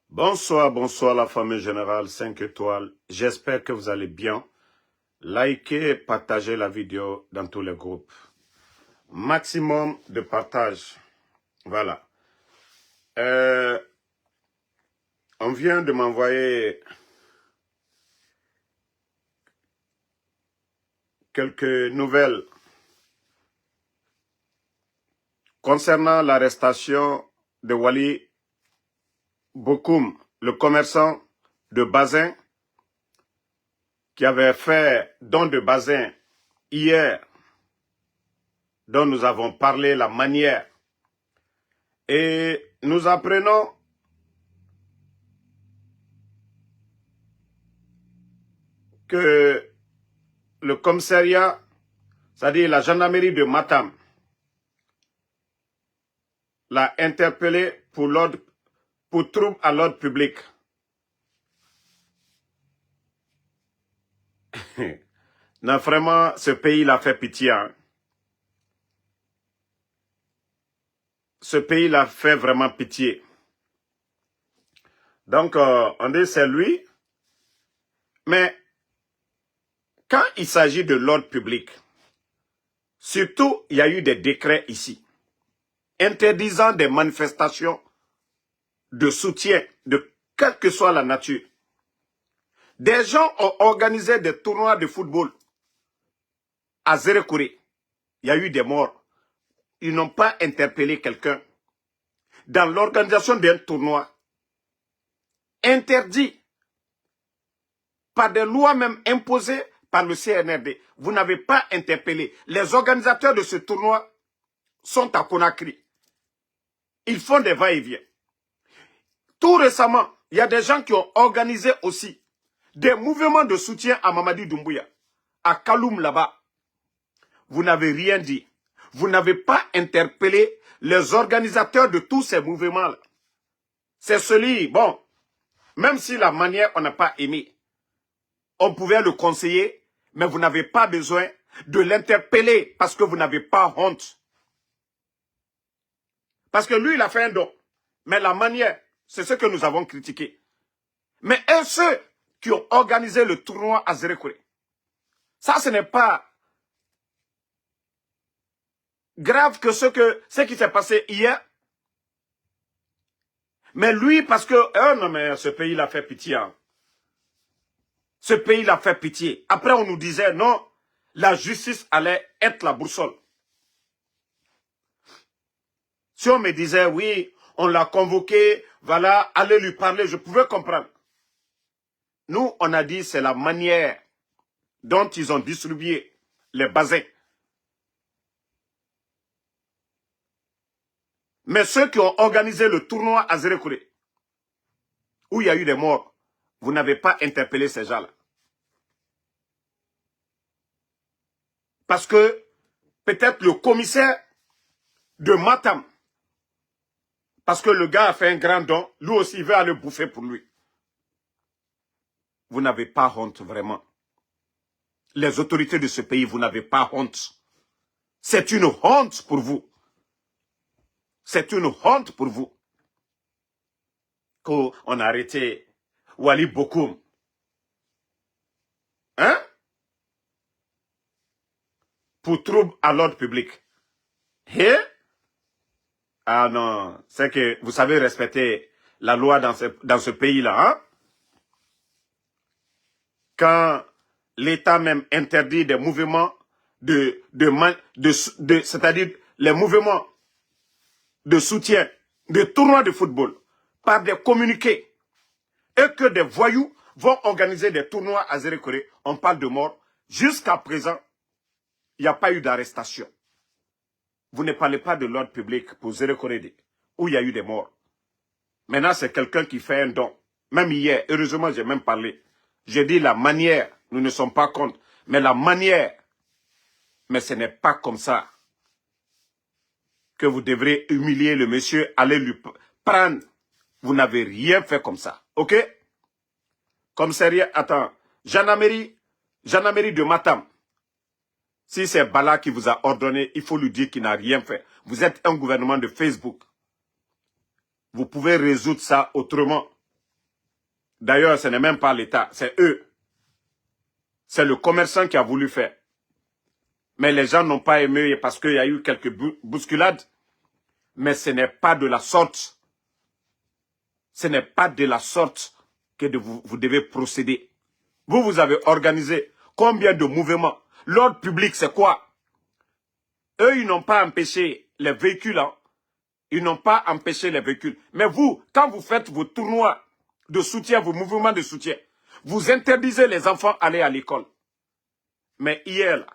Bonsoir, bonsoir la famille générale 5 étoiles. J'espère que vous allez bien. Likez et partagez la vidéo dans tous les groupes. Maximum de partage. Voilà. On vient de m'envoyer quelques nouvelles concernant l'arrestation de Wali Bokoum, le commerçant de Bazin, qui avait fait don de Bazin hier, dont nous avons parlé, la manière. Et nous apprenons que le commissariat, c'est-à-dire la gendarmerie de Matam, l'a interpellé pour trouble à l'ordre public. Non, vraiment, ce pays l'a fait pitié. Hein. Ce pays l'a fait vraiment pitié. Donc, on dit c'est lui. Mais quand il s'agit de l'ordre public, surtout, il y a eu des décrets ici, interdisant des manifestations de soutien, de quelle que soit la nature. Des gens ont organisé des tournois de football à Zérekouré. Il y a eu des morts. Ils n'ont pas interpellé quelqu'un. Dans l'organisation d'un tournoi, interdit par des lois même imposées par le CNRD. Vous n'avez pas interpellé. Les organisateurs de ce tournoi sont à Conakry. Ils font des va-et-vient. Tout récemment, il y a des gens qui ont organisé aussi des mouvements de soutien à Mamadi Doumbouya, à Kaloum là-bas. Vous n'avez rien dit. Vous n'avez pas interpellé les organisateurs de tous ces mouvements-là. C'est celui, bon, même si la manière on n'a pas aimé, on pouvait le conseiller, mais vous n'avez pas besoin de l'interpeller parce que vous n'avez pas honte. Parce que lui, il a fait un don. Mais la manière, c'est ce que nous avons critiqué. Mais ceux qui ont organisé le tournoi à Zérekouré, ça, ce n'est pas grave que ce qui s'est passé hier. Mais lui, parce que, non mais ce pays l'a fait pitié. Hein. Ce pays l'a fait pitié. Après, on nous disait, non, la justice allait être la boussole. Si on me disait, oui, on l'a convoqué, voilà, allez lui parler, je pouvais comprendre. Nous, on a dit, c'est la manière dont ils ont distribué les bazins. Mais ceux qui ont organisé le tournoi à Zérekouré, où il y a eu des morts, vous n'avez pas interpellé ces gens-là. Parce que peut-être le commissaire de Matam, parce que le gars a fait un grand don, lui aussi il veut aller bouffer pour lui. Vous n'avez pas honte vraiment. Les autorités de ce pays, vous n'avez pas honte. C'est une honte pour vous. C'est une honte pour vous. Qu'on a arrêté Wali Bokoum. Hein? Pour trouble à l'ordre public. Et? Ah non, c'est que vous savez respecter la loi dans ce pays-là. Hein? Quand l'État même interdit des mouvements c'est-à-dire les mouvements de soutien, de tournois de football, par des communiqués, et que des voyous vont organiser des tournois à Zérekouré, on parle de mort. Jusqu'à présent, il n'y a pas eu d'arrestation. Vous ne parlez pas de l'ordre public pour Zérekouré, où il y a eu des morts. Maintenant, c'est quelqu'un qui fait un don. Même hier, heureusement, j'ai même parlé. J'ai dit la manière, nous ne sommes pas contre, mais la manière, mais ce n'est pas comme ça que vous devrez humilier le monsieur, aller lui prendre. Vous n'avez rien fait comme ça, ok? Commissariat, attends, gendarmerie de Matam. Si c'est Bala qui vous a ordonné, il faut lui dire qu'il n'a rien fait. Vous êtes un gouvernement de Facebook. Vous pouvez résoudre ça autrement. D'ailleurs, ce n'est même pas l'État, c'est eux. C'est le commerçant qui a voulu faire. Mais les gens n'ont pas aimé parce qu'il y a eu quelques bousculades. Mais ce n'est pas de la sorte. Ce n'est pas de la sorte que vous devez procéder. Vous avez organisé combien de mouvements? L'ordre public, c'est quoi? Eux, ils n'ont pas empêché les véhicules. Hein. Ils n'ont pas empêché les véhicules. Mais vous, quand vous faites vos tournois de soutien, vos mouvements de soutien, vous interdisez les enfants d'aller à l'école. Mais hier, là,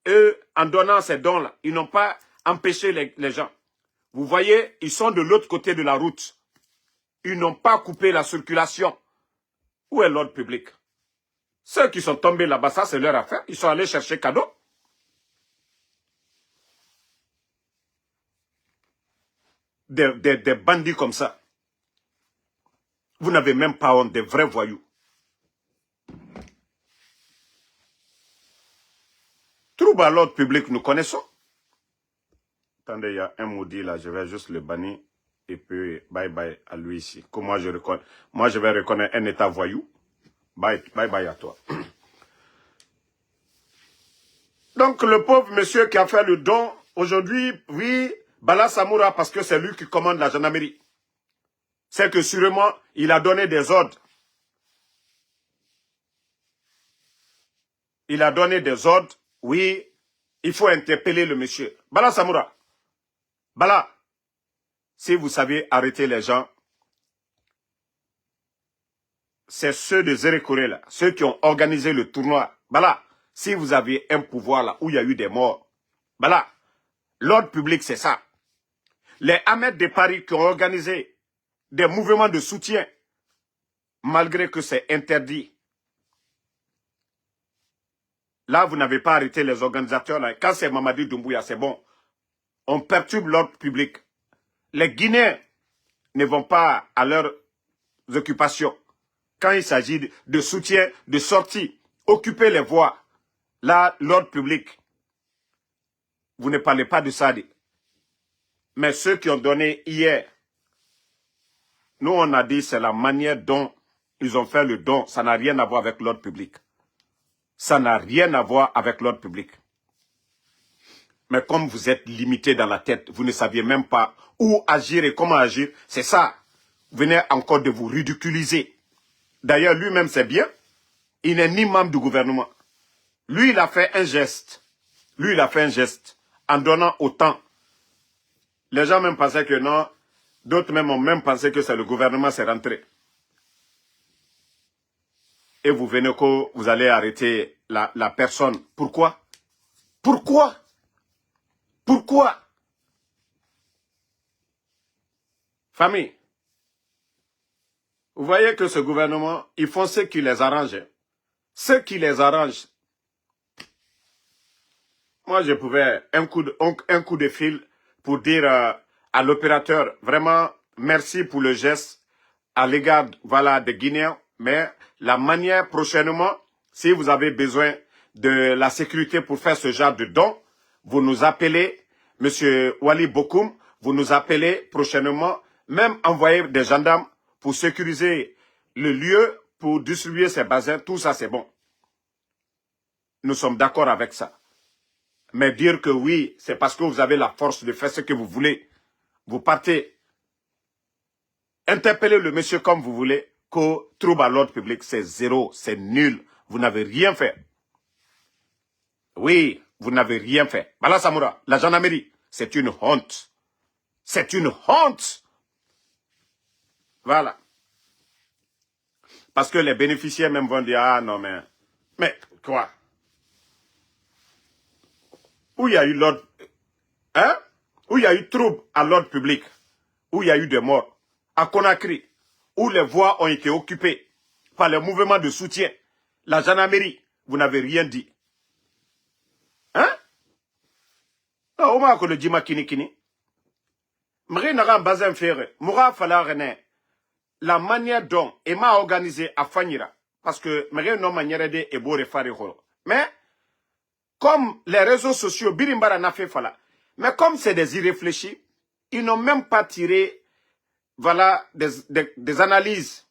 eux, en donnant ces dons-là, ils n'ont pas empêché les gens. Vous voyez, ils sont de l'autre côté de la route. Ils n'ont pas coupé la circulation. Où est l'ordre public? Ceux qui sont tombés là-bas, ça c'est leur affaire. Ils sont allés chercher cadeau. Des bandits comme ça. Vous n'avez même pas honte, des vrais voyous. Trouble à l'ordre public, nous connaissons. Attendez, il y a un maudit là, je vais juste le bannir. Et puis, bye bye à lui ici. Que moi, je reconnais. Moi, je vais reconnaître un état voyou. Bye bye à toi. Donc, le pauvre monsieur qui a fait le don, aujourd'hui, oui, Bala Samoura, parce que c'est lui qui commande la gendarmerie. C'est que sûrement, il a donné des ordres. Il a donné des ordres, oui, il faut interpeller le monsieur. Bala Samoura, Bala, si vous saviez arrêter les gens, c'est ceux de Zérékoré là, ceux qui ont organisé le tournoi. Bala, si vous aviez un pouvoir là où il y a eu des morts, Bala, l'ordre public c'est ça. Les Ahmed de Paris qui ont organisé des mouvements de soutien, malgré que c'est interdit. Là, vous n'avez pas arrêté les organisateurs. Là. Quand c'est Mamadi Doumbouya, c'est bon. On perturbe l'ordre public. Les Guinéens ne vont pas à leurs occupations. Quand il s'agit de soutien, de sortie, occuper les voies, là, l'ordre public, vous ne parlez pas de ça. Mais ceux qui ont donné hier, nous on a dit c'est la manière dont ils ont fait le don. Ça n'a rien à voir avec l'ordre public. Ça n'a rien à voir avec l'ordre public. Mais comme vous êtes limité dans la tête, vous ne saviez même pas où agir et comment agir, c'est ça. Vous venez encore de vous ridiculiser. D'ailleurs, lui-même, c'est bien. Il n'est ni membre du gouvernement. Lui, il a fait un geste. Lui, il a fait un geste en donnant autant. Les gens même pensaient que non. D'autres même ont même pensé que c'est le gouvernement, c'est rentré. Et vous venez que vous allez arrêter la personne. Pourquoi? Pourquoi? Pourquoi? Famille, vous voyez que ce gouvernement, ils font ce qui les arrange. Ce qui les arrange. Moi, je pouvais un coup de fil pour dire à l'opérateur, vraiment, merci pour le geste à l'égard voilà, des Guinéens. Mais la manière prochainement, si vous avez besoin de la sécurité pour faire ce genre de don, vous nous appelez, M. Wali Bokoum, vous nous appelez prochainement, même envoyer des gendarmes pour sécuriser le lieu, pour distribuer ces bassins, tout ça c'est bon. Nous sommes d'accord avec ça. Mais dire que oui, c'est parce que vous avez la force de faire ce que vous voulez. Vous partez, interpellez le monsieur comme vous voulez, que trouble à l'ordre public, c'est zéro, c'est nul. Vous n'avez rien fait. Oui, vous n'avez rien fait. Bala Samoura, la gendarmerie, c'est une honte. C'est une honte. Voilà. Parce que les bénéficiaires même vont dire, ah non mais quoi? Où il y a eu l'ordre, hein? Où il y a eu trouble à l'ordre public, où il y a eu des morts, à Conakry, où les voies ont été occupées par les mouvements de soutien, la gendarmerie, vous n'avez rien dit. Hein? On m'a encore dit ma kini. M'ré n'a bazin faire, m'aura fallu la manière dont il m'a organisé à Fanyira, parce que m'ré non manière de ebo refari holo. Mais, comme les réseaux sociaux, Birimbara n'a fait fala, mais comme c'est des irréfléchis, ils n'ont même pas tiré, voilà, des analyses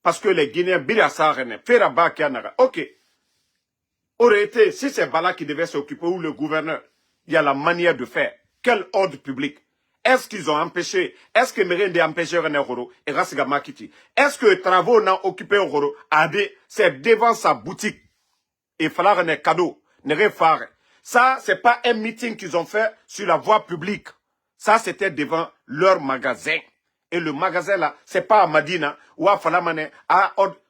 parce que les Guinéens, Birasarene, Feraba, Kianaga, ok. Aurait été, si c'est Bala qui devait s'occuper ou le gouverneur, il y a la manière de faire. Quel ordre public? Est-ce qu'ils ont empêché, est-ce que Mérinde a empêché René Horo et Rassiga Makiti? Est-ce que les travaux n'ont occupé Horo? C'est devant sa boutique. Et il fallait un cadeau, ne faire. Ça, c'est pas un meeting qu'ils ont fait sur la voie publique. Ça, c'était devant leur magasin. Et le magasin là, c'est pas à Madina ou à Falamane.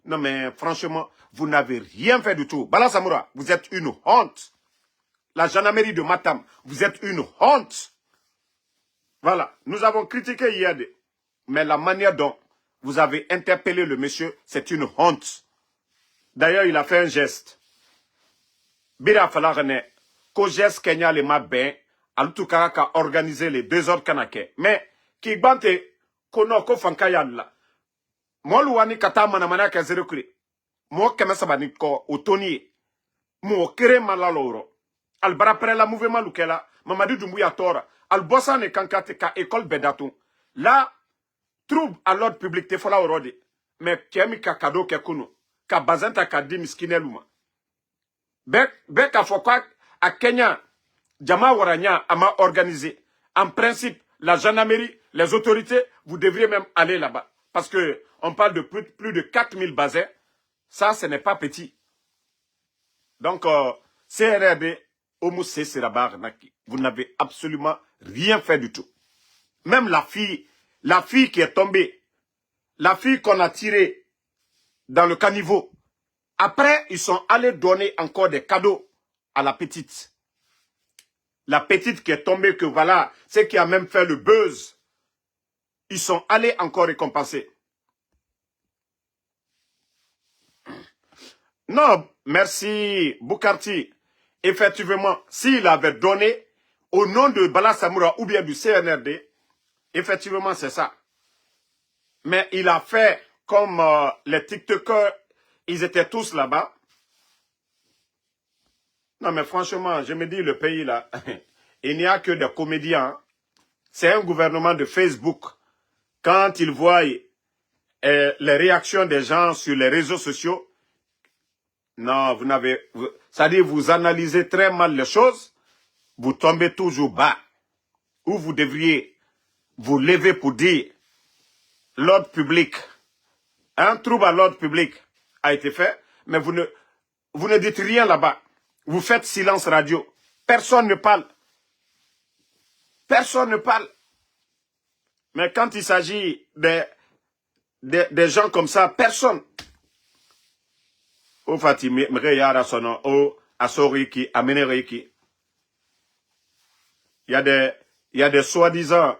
Non mais franchement, vous n'avez rien fait du tout. Bala Samoura, vous êtes une honte. La gendarmerie de Matam, vous êtes une honte. Voilà, nous avons critiqué hier, mais la manière dont vous avez interpellé le monsieur, c'est une honte. D'ailleurs, il a fait un geste. Bira Falarene, qu'au geste Kenya les mabin, en tout cas, qu'a organisé les 2 autres Kanake. Mais, qui bante, kono ko fankayan la. Moi, l'ouani kata manamana kazerukri. Moi, kemesabani ko otoni. Moi, kere malaloro. Al barapre la mouvement lukela. Mamadou Doumbouya Tora. Al bossa ne kankate ka école bedatou. Là, trouble à l'ordre public te fola orodi. Mais kemi ka kado ke kunu. Ka bazanta ka di miskineluma. Bek a fokwa à Kenya. Jama Waranya a ma organisé. En principe, la gendarmerie, les autorités, vous devriez même aller là-bas. Parce que on parle de plus de 4000 basins. Ça, ce n'est pas petit. Donc, CRRD, Omoussé Serabar Naki, vous n'avez absolument rien fait du tout. Même la fille qui est tombée, la fille qu'on a tirée dans le caniveau, après, ils sont allés donner encore des cadeaux à la petite. La petite qui est tombée, que voilà, c'est qui a même fait le buzz. Ils sont allés encore récompenser. Non, merci Boukarti. Effectivement, s'il avait donné au nom de Bala Samoura ou bien du CNRD, effectivement c'est ça. Mais il a fait comme les TikTokers, ils étaient tous là-bas. Non mais franchement, je me dis le pays là, il n'y a que des comédiens. C'est un gouvernement de Facebook. Quand ils voient les réactions des gens sur les réseaux sociaux, non, vous n'avez... C'est-à-dire, vous analysez très mal les choses, vous tombez toujours bas. Ou vous devriez vous lever pour dire l'ordre public, un trouble à l'ordre public a été fait, mais vous ne dites rien là-bas. Vous faites silence radio. Personne ne parle. Personne ne parle. Mais quand il s'agit des gens comme ça, personne. O Fatimi, Mreyara Sono, O Asoriki, Ameneriki. Il y a des soi-disant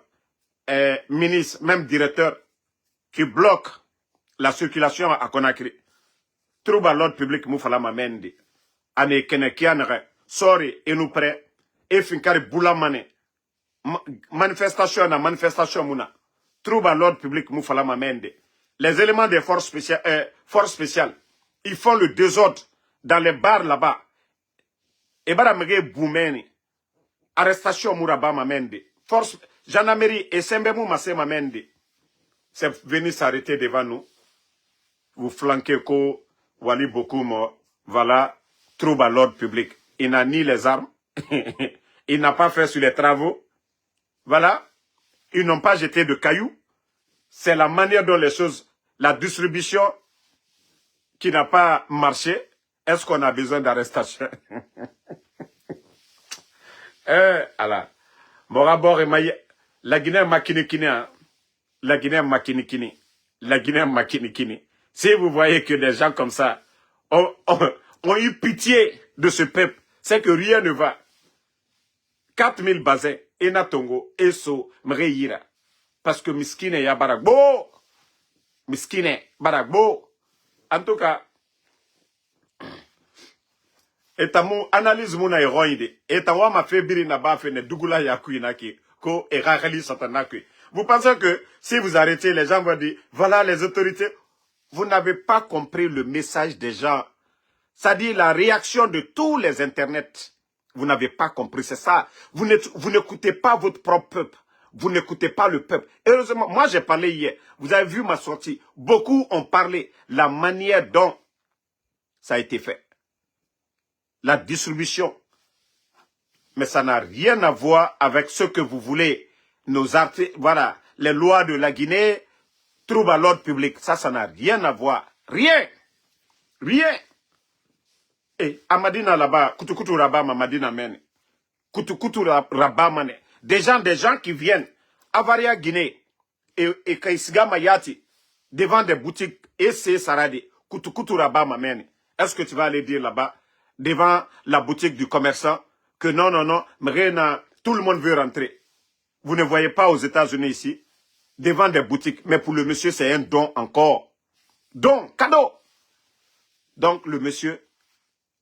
ministres, même directeurs, qui bloquent la circulation à Conakry. Trouble à l'ordre public, Moufala Mamendi. Ane Kenekianere, Sori, et nous prêts, et Finkari Boulamane. Manifestation, Mouna. Trouble à l'ordre public, Moufala Mamendi. Les éléments des forces spéciales, ils font le désordre dans les bars là-bas. Et Baramege Boumeni. Arrestation Mouraba Mamende. Force, gendarmerie et Sembemou Massé Mamende. C'est venu s'arrêter devant nous. Vous flanquez ko, Wali Bokoum, voilà, trouble à l'ordre public. Il n'a ni les armes. Il n'a pas fait sur les travaux. Voilà. Ils n'ont pas jeté de cailloux. C'est la manière dont les choses, la distribution qui n'a pas marché. Est-ce qu'on a besoin d'arrestation? Alors, mon rapport est la Guinée makinikini, la Guinée makinikini, la Guinée makinikini. Si vous voyez que des gens comme ça ont eu pitié de ce peuple, c'est que rien ne va. 4000 bassins, Enatongo, Eso, Mreira. Parce que Miskine ya Baragbo. Miskine, Baragbo. En tout cas, et tamu analyse muna iroide et tawa ma febiri na ba fe ne dugula yakui naki ko erareli satanaki. Vous pensez que si vous arrêtez, les gens vont dire voilà les autorités, vous n'avez pas compris le message des gens. C'est-à-dire la réaction de tous les internets. Vous n'avez pas compris, c'est ça. Vous n'écoutez pas votre propre peuple. Vous n'écoutez pas le peuple. Heureusement, moi j'ai parlé hier. Vous avez vu ma sortie. Beaucoup ont parlé. La manière dont ça a été fait. La distribution. Mais ça n'a rien à voir avec ce que vous voulez. Nos artistes, voilà, les lois de la Guinée, trouble à l'ordre public. Ça n'a rien à voir. Rien. Rien. Et Amadina là-bas, Kutukutu Rabba, Mamadina Mene. Kutukutu Rabba Mane. Des gens qui viennent à Varia Guinée et Kaisiga Mayati devant des boutiques et c'est Saradi. Kutukutu Rabba Mane. Est-ce que tu vas aller dire là-bas, devant la boutique du commerçant, que non, Mrena, tout le monde veut rentrer. Vous ne voyez pas aux États-Unis ici, devant des boutiques. Mais pour le monsieur, c'est un don encore. Don, cadeau. Donc le monsieur,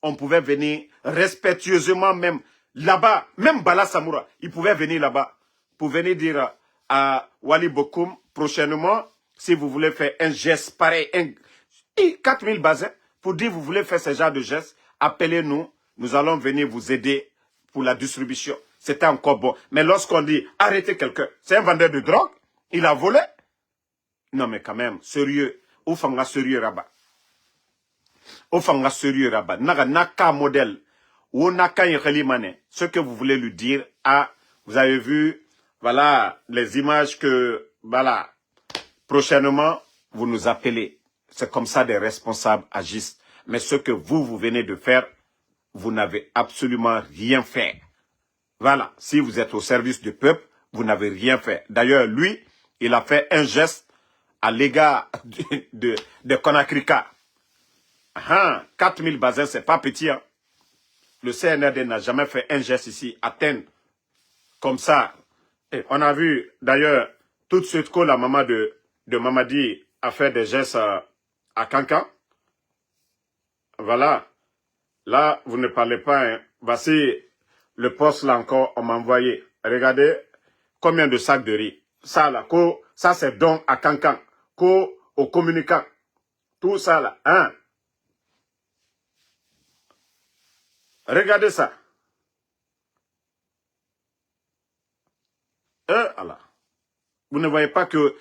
on pouvait venir respectueusement même là-bas, même Bala Samoura, il pouvait venir là-bas pour venir dire à Wali Bokoum, prochainement, si vous voulez faire un geste pareil, 4000 basins, pour dire vous voulez faire ce genre de geste, appelez-nous, nous allons venir vous aider pour la distribution. C'était encore bon. Mais lorsqu'on dit arrêtez quelqu'un, c'est un vendeur de drogue, il a volé. Non mais quand même, sérieux, où fanga sérieux là-bas. Au fanga sérieux rabat naga naka modèle ou naka yelimane ce que vous voulez lui dire vous avez vu voilà les images que voilà prochainement vous nous appelez, c'est comme ça des responsables agissent, mais ce que vous venez de faire, vous n'avez absolument rien fait. Voilà, si vous êtes au service du peuple, vous n'avez rien fait. D'ailleurs lui il a fait un geste à l'égard de Konakrika. 4000 basins, c'est pas petit. Hein. Le CNRD n'a jamais fait un geste ici, atteindre comme ça. Et on a vu, d'ailleurs, tout de suite que la maman de Mamadi a fait des gestes à Kankan. Voilà. Là, vous ne parlez pas. Hein. Voici le poste là encore, on m'a envoyé. Regardez combien de sacs de riz. Ça là, ça c'est don à Kankan. Aux communicants. Tout ça là. Hein. Regardez ça. Allah. Vous ne voyez pas que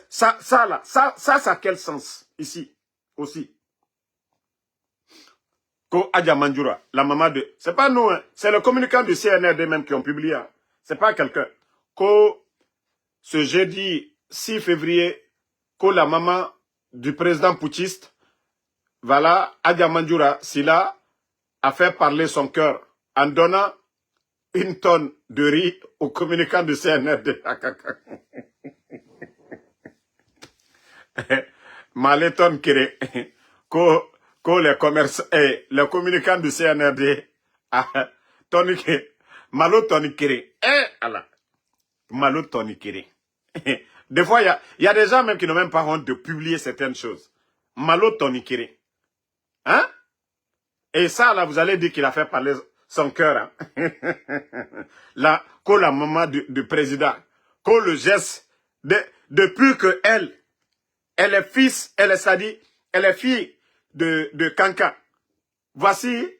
ça a quel sens ici aussi. Ko Adja Mandjoura, la maman de, c'est pas nous, hein, c'est le communicant du CNRD même qui ont publié. Hein. C'est pas quelqu'un. Ko ce jeudi 6 février, ko la maman du président putschiste, voilà, Adja Mandjoura, Sila a fait parler son cœur en donnant une tonne de riz au communicant du CNRD. Maléton Kéré, que les commerçants et les communicants du CNRD, Malo Tony Kéré, Allah, Malo Tony Kéré. Des fois, il y a des gens même qui n'ont même pas honte de publier certaines choses. Malo Tony Kéré. Hein? Et ça, là, vous allez dire qu'il a fait parler son cœur. Hein? Là, que la maman du président, que le geste, depuis que elle est fils, elle est fille de Kankan. Voici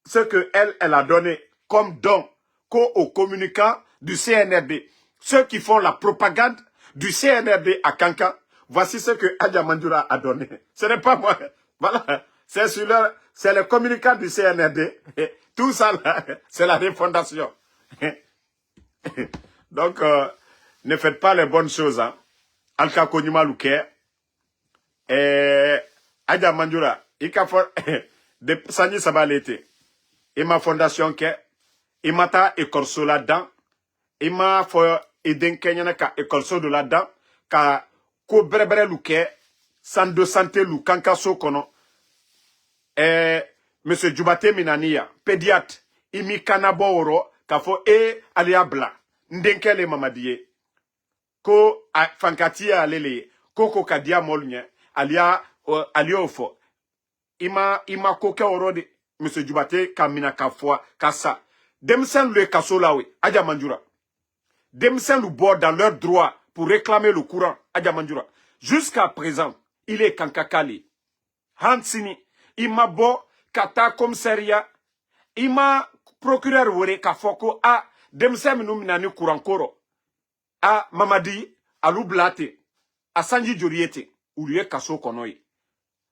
ce que elle a donné comme don aux communicants du CNRD. Ceux qui font la propagande du CNRD à Kankan. Voici ce que Adja Mandjoura a donné. Ce n'est pas moi. Voilà. C'est le communicant du CNRD. Tout ça, c'est la refondation. Donc, ne faites pas les bonnes choses. Hein. Alka Konyuma Louké. Adja Mandjoura. Ika for de Sani Sabalete. Ima fondation ke. Ima ta école là-dedans. Ima for eden kenyana ka école de là-dedans. Ka ko brebre Louké. Centre de santé Lou Kanka Sokono. Monsieur Djoubate Minania, pédiatre, imi kanabo oro, kafo alia bla, ndenkele mamadiye, ko fankatia alele, koko kadia molnye, alia aliofo, ima koke oro de, Monsieur Djoubate kamina kafwa, kasa, demsen le kasolawe, Adja Mandjoura, demsen le bord dans leur droit pour réclamer le courant, Adja Mandjoura, jusqu'à présent, il est kankakali, Hansini, ima bo kata commissariat ima procureur wore ka foko demsem nous minani kurankoro. A Mamadi, a Loublate, a Sanji Joriete, ou liye kaso konoye.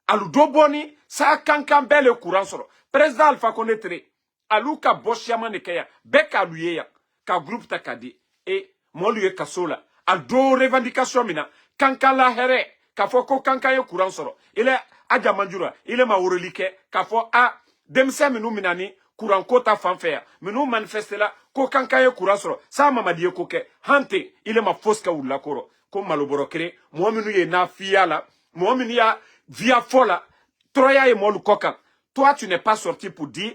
Alou doboni, sa kankan bel courant soro. Président Alpha Condé tere, alou ka boshiama nekeya, beka aluye ka groupe takadi, et moi liye kaso la, al do revendication mina, kankan la here, ka foko kankan ye courant soro. Il est Adja Manjura, il est ma orelike, ka fo a, demse minou minani, courant kota fanfare, minou manifeste la, ko kankan ye courant soro. Sa Mamadi ye koke, hante, il est ma foska ou la koro, ko maloboro kere, moi minou ye na fia la, moi minou ya, via fola, Troya et Molukoka. Toi, tu n'es pas sorti pour dire,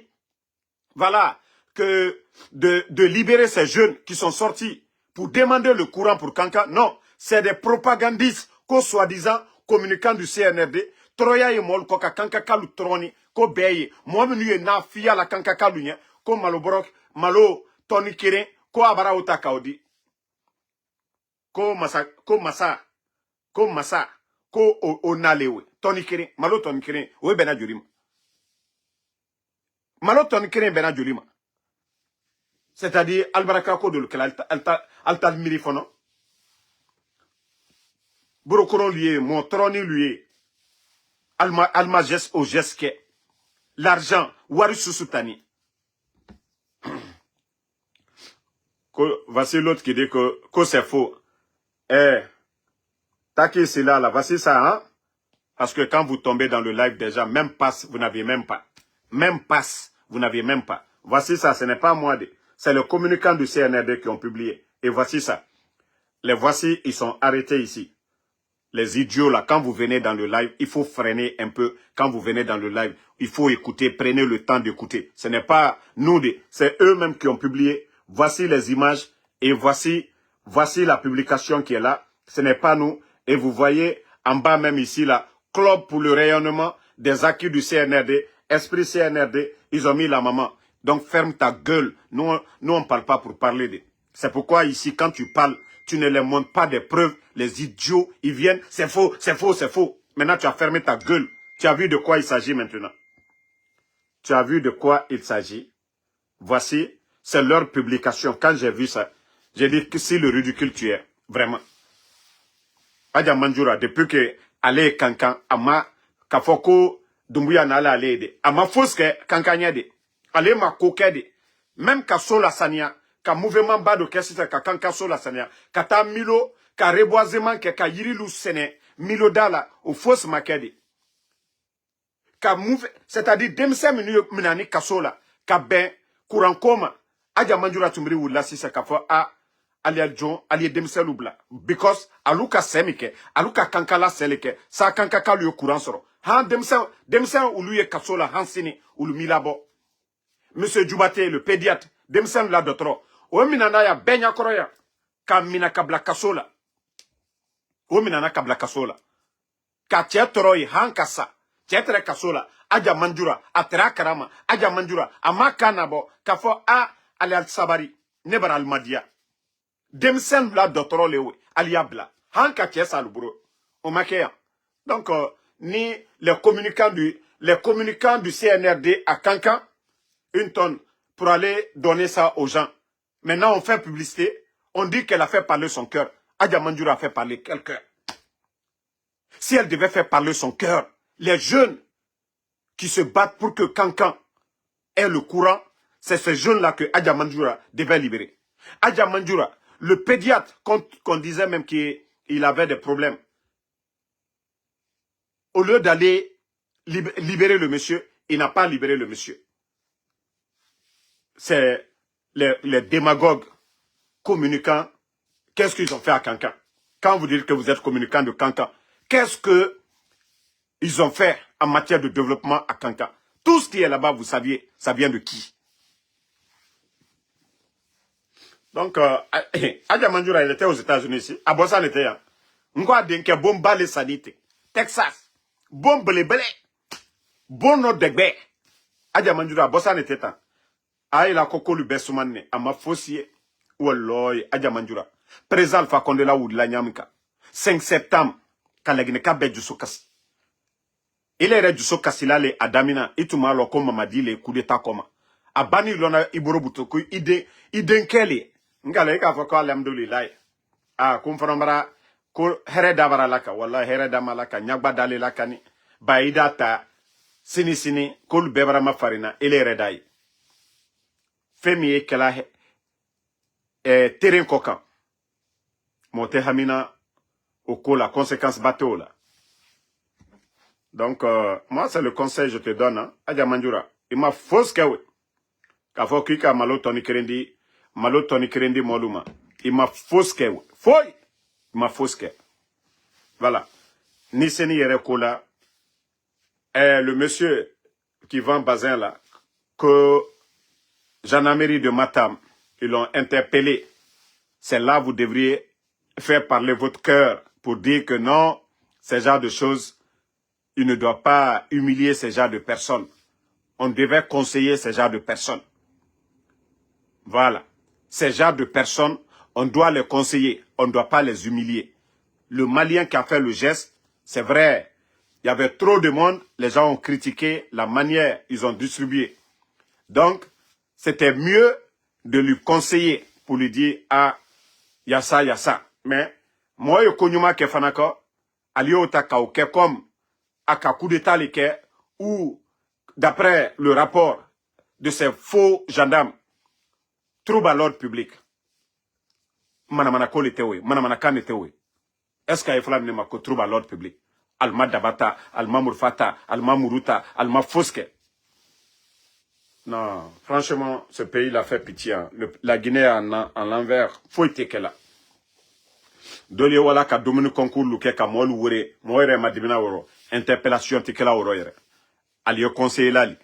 voilà, que de libérer ces jeunes qui sont sortis pour demander le courant pour Kanka. Non, c'est des propagandistes, qu'au soi-disant communicants du CNRD. Troya et Molukoka, Kanka Kalu Troni, ko Beye, moi menu na fia la Kanka Kalunya, ko Maloborok, Malo, Tony Kirin, ko Abara Otakaodi, ko Massa, ko Onalewe. Tony Kirin, Malo Tony Kirin, oui Bena Jurima. Malo Tony Kirin Bena Jurima. C'est-à-dire, Albarakako de l'Ukel, Altal Mirifono. Burokoron lié, mon troni lié. Alma geste au geste l'argent, Warissu Soutani. Voici l'autre qui dit que c'est faux. Taki c'est là, voici ça, hein? Parce que quand vous tombez dans le live déjà, même passe, vous n'avez même pas. Même passe, vous n'avez même pas. Voici ça, ce n'est pas moi. C'est le communicant du CNRD qui ont publié. Et voici ça. Les voici, ils sont arrêtés ici. Les idiots là, quand vous venez dans le live, il faut freiner un peu. Quand vous venez dans le live, il faut écouter, prenez le temps d'écouter. Ce n'est pas nous, c'est eux-mêmes qui ont publié. Voici les images et voici la publication qui est là. Ce n'est pas nous. Et vous voyez en bas même ici là, Club pour le rayonnement des acquis du CNRD, Esprit CNRD, ils ont mis la maman. Donc ferme ta gueule. Nous on ne parle pas pour parler de. C'est pourquoi ici, quand tu parles, tu ne les montres pas des preuves. Les idiots, ils viennent, c'est faux, c'est faux, c'est faux. Maintenant, tu as fermé ta gueule. Tu as vu de quoi il s'agit maintenant. Tu as vu de quoi il s'agit. Voici, c'est leur publication. Quand j'ai vu ça, j'ai dit que c'est le ridicule tu es. Vraiment. Adja Manjura, depuis que allez Kankan, ama Kafoko, Dumbuya n'ala allé de. Ama foske Kankanya de. Allez ma coquet de. Même ka sola sania, ka mouvement bas de kessita ka Kanka sola sania, ka ta milo, ka reboisement ka yirilu sene, milo dala, ou fausse makede. Ka mouve, c'est-à-dire demse minani ka sola, ka ben, courant koma, Adja Manjura tumbri ou la si se ka fo a, aliya John, aliya demsel oubla. Because aluka semike, aluka kankala seleke, sa kankaka luyo courant soro. Han demsel ou luye kasola hansini ou milabo. Monsieur Djoubate, le pédiatre, demsel la dotro. O minana ya benya koroya, ka mina kabla kasola. O minana kabla kasola. Ka tietroi hankasa, tietre kasola, Adja Manjura, atra karama, Adja Manjura, amakanabo, kafo a alial sabari, nebar almadia. Demsen la dotoro lewe, aliabla. Hanka tiesa lubro. O makeya. Donc, ni les communicants du CNRD à Kankan, une tonne, pour aller donner ça aux gens. Maintenant, on fait publicité. On dit qu'elle a fait parler son cœur. Adja Manjura a fait parler quel cœur? Si elle devait faire parler son cœur, les jeunes qui se battent pour que Kankan ait le courant, c'est ces jeunes-là que Adja Manjura devait libérer. Adja Manjura, le pédiatre, qu'on disait même qu'il avait des problèmes, au lieu d'aller libérer le monsieur, il n'a pas libéré le monsieur. C'est les démagogues communicants. Qu'est-ce qu'ils ont fait à Kankan? Quand vous dites que vous êtes communicant de Kankan, qu'est-ce qu'ils ont fait en matière de développement à Kankan? Tout ce qui est là-bas, vous saviez, ça vient de qui? Donc, Adja Manjura, il était aux États-Unis ici. À Bossan, il était là. Ngwa denke bomba le sanité. Texas. Bombe le blé. Bon no degbe. Adja Manjura, à Bossan, il était là. Ah, il a coco le bessoumane. À ma fossier. Walloy, Adja Manjura. Président Alpha Condé la ou de la Nyamika. 5 septembre. Kalagine kabe du sokasi. Il est du sokasi là, les Adamina. Ituma lo comme m'a dit les coups d'état comment. a banni lona iboro butoku iden keli ngale ka fako alhamdulillah kum fanambara ko here dabara laka wallahi here damalaka nyagba dale lakani baida ta sini kol bebara mafarina ele redai femi e kala terrain kokan monte hamina au la conséquence bateau là. Donc, moi, c'est le conseil que je te donne. Hein. Adja Manjura, il m'a fausse kewe. Kafo kika malo toni kerendi moluma. Il m'a fausse kewe. Foi! Il m'a fausse kewe. Voilà. Niseni Yerekola, le monsieur qui vend bazin là, que gendarmerie de Matam, ils l'ont interpellé. C'est là que vous devriez faire parler votre cœur pour dire que non, ce genre de choses, il ne doit pas humilier ce genre de personnes. On devait conseiller ce genre de personnes. Voilà. Ces genre de personnes, on doit les conseiller. On ne doit pas les humilier. Le Malien qui a fait le geste, c'est vrai, il y avait trop de monde. Les gens ont critiqué la manière ils ont distribué. Donc, c'était mieux de lui conseiller pour lui dire, ah, il y a ça, il y a ça. Mais, moi, je connais que Fanako, Alio Takao, comme à coup d'état ou d'après le rapport de ces faux gendarmes, trouble à l'ordre public. Manamana Kol était oui, Manamana Kan était oui. Est-ce qu'il y a un trouble à l'ordre public? Alma Dabata, Alma Murfata, Alma Muruta, Alma Foske. Non, franchement, ce pays l'a fait pitié. Hein. La Guinée en l'envers, faut être qu'elle a. Doli wala ka domini concours luke ka molu wure moire madibina woro interpellation tikela woro yere aliyo conseiller lali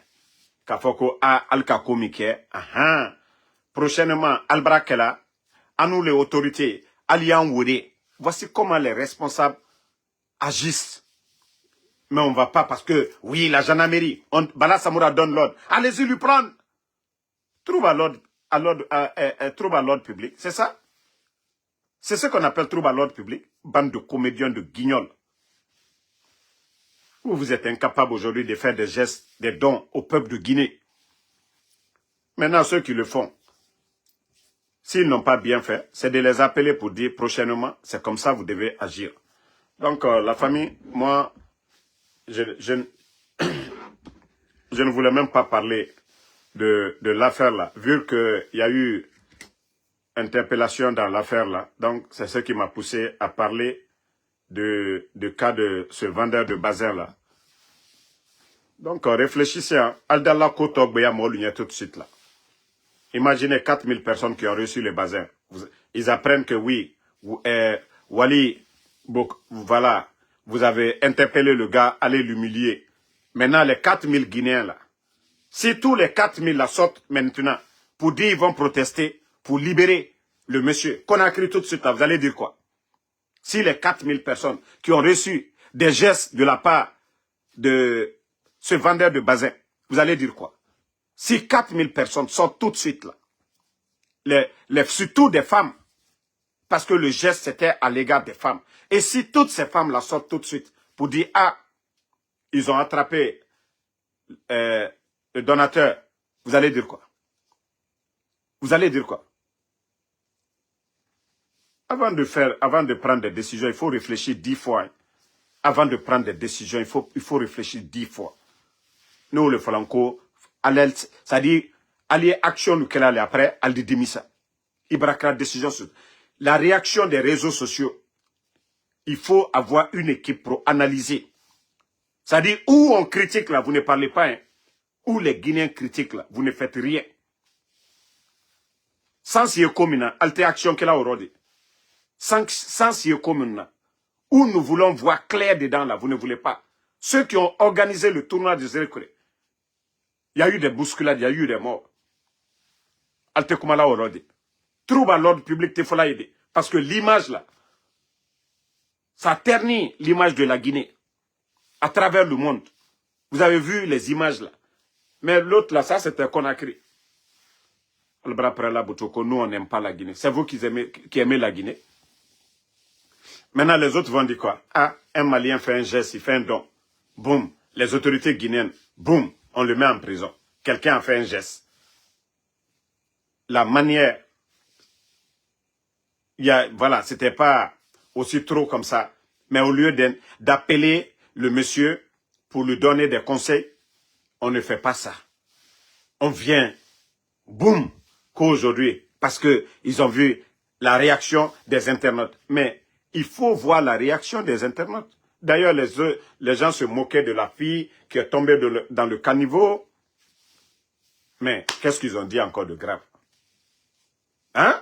ka foko a alka komike aha prochainement albrakela à nous les autorités alliant wure voici comment les responsables agissent mais on va pas parce que oui la gendarmerie Bala Samoura donne l'ordre allez-y lui prendre trouve à l'ordre public c'est ça. C'est ce qu'on appelle trouble à l'ordre public, bande de comédiens de guignols. Vous êtes incapable aujourd'hui de faire des gestes, des dons au peuple de Guinée. Maintenant, ceux qui le font, s'ils n'ont pas bien fait, c'est de les appeler pour dire prochainement, c'est comme ça vous devez agir. Donc, la famille, moi, je ne voulais même pas parler de l'affaire là, vu qu'il y a eu interpellation dans l'affaire là. Donc, c'est ce qui m'a poussé à parler de cas de ce vendeur de bazin là. Donc, réfléchissez, hein. Aldala Kotok Beya Molunya tout de suite là. Imaginez 4000 personnes qui ont reçu les bazins. Ils apprennent que oui, Wali, voilà, vous avez interpellé le gars, allez l'humilier. Maintenant, les 4000 Guinéens là, si tous les 4000 la sortent maintenant, pour dire ils vont protester, pour libérer le monsieur, qu'on a écrit tout de suite là, vous allez dire quoi? Si les 4000 personnes qui ont reçu des gestes de la part de ce vendeur de bazin, vous allez dire quoi? Si 4000 personnes sortent tout de suite là, surtout des femmes, parce que le geste c'était à l'égard des femmes, et si toutes ces femmes la sortent tout de suite pour dire, ah, ils ont attrapé le donateur, vous allez dire quoi? Vous allez dire quoi? Avant de prendre des décisions, il faut réfléchir 10 fois. Avant de prendre des décisions, il faut réfléchir 10 fois. Nous, le Falanco, c'est-à-dire, allier action nous qu'elle allait après, elle dit démissa. Il braquera décision sur la réaction des réseaux sociaux. Il faut avoir une équipe pour analyser. C'est-à-dire, où on critique là, vous ne parlez pas, hein. Où les Guinéens critiquent là, vous ne faites rien. Sans si commune, alter action qu'elle a aujourd'hui. Sans si commune, où nous voulons voir clair dedans là, vous ne voulez pas. Ceux qui ont organisé le tournoi de Zérekoré, il y a eu des bousculades, il y a eu des morts. Alte Kumala aujourd'hui. Trouble à l'ordre public, il faut l'aider. Parce que l'image là, ça ternit l'image de la Guinée à travers le monde. Vous avez vu les images là. Mais l'autre là, ça c'était Conakry. Nous on n'aime pas la Guinée. C'est vous qui aimez la Guinée. Maintenant les autres vont dire quoi? Ah, un Malien fait un geste, il fait un don. Boum. Les autorités guinéennes, boum, on le met en prison. Quelqu'un a fait un geste. la manière, voilà, c'était pas aussi trop comme ça. Mais au lieu d'appeler le monsieur pour lui donner des conseils, on ne fait pas ça. On vient, boum, qu'aujourd'hui, parce qu'ils ont vu la réaction des internautes. Mais il faut voir la réaction des internautes. D'ailleurs, les gens se moquaient de la fille qui est tombée dans le caniveau. Mais qu'est-ce qu'ils ont dit encore de grave? Hein?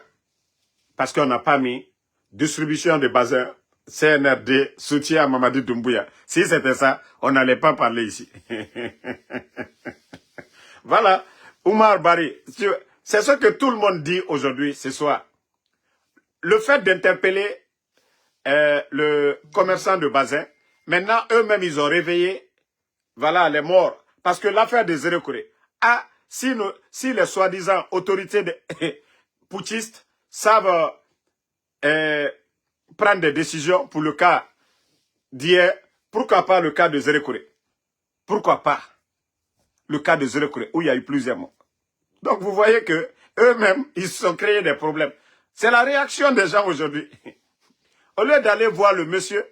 Parce qu'on n'a pas mis distribution de bazin, CNRD, soutien à Mamadi Doumbouya. Si c'était ça, on n'allait pas parler ici. Voilà, Oumar Bari, c'est ce que tout le monde dit aujourd'hui, ce soir. Le fait d'interpeller le commerçant de bazin, maintenant eux-mêmes ils ont réveillé, voilà, les morts. Parce que l'affaire des Zérekouré, si les soi-disant autorités putschistes savent prendre des décisions pour le cas d'hier, pourquoi pas le cas de Zérekouré? Pourquoi pas le cas de Zérekouré, où il y a eu plusieurs morts? Donc vous voyez que eux-mêmes, ils se sont créés des problèmes. C'est la réaction des gens aujourd'hui. Au lieu d'aller voir le monsieur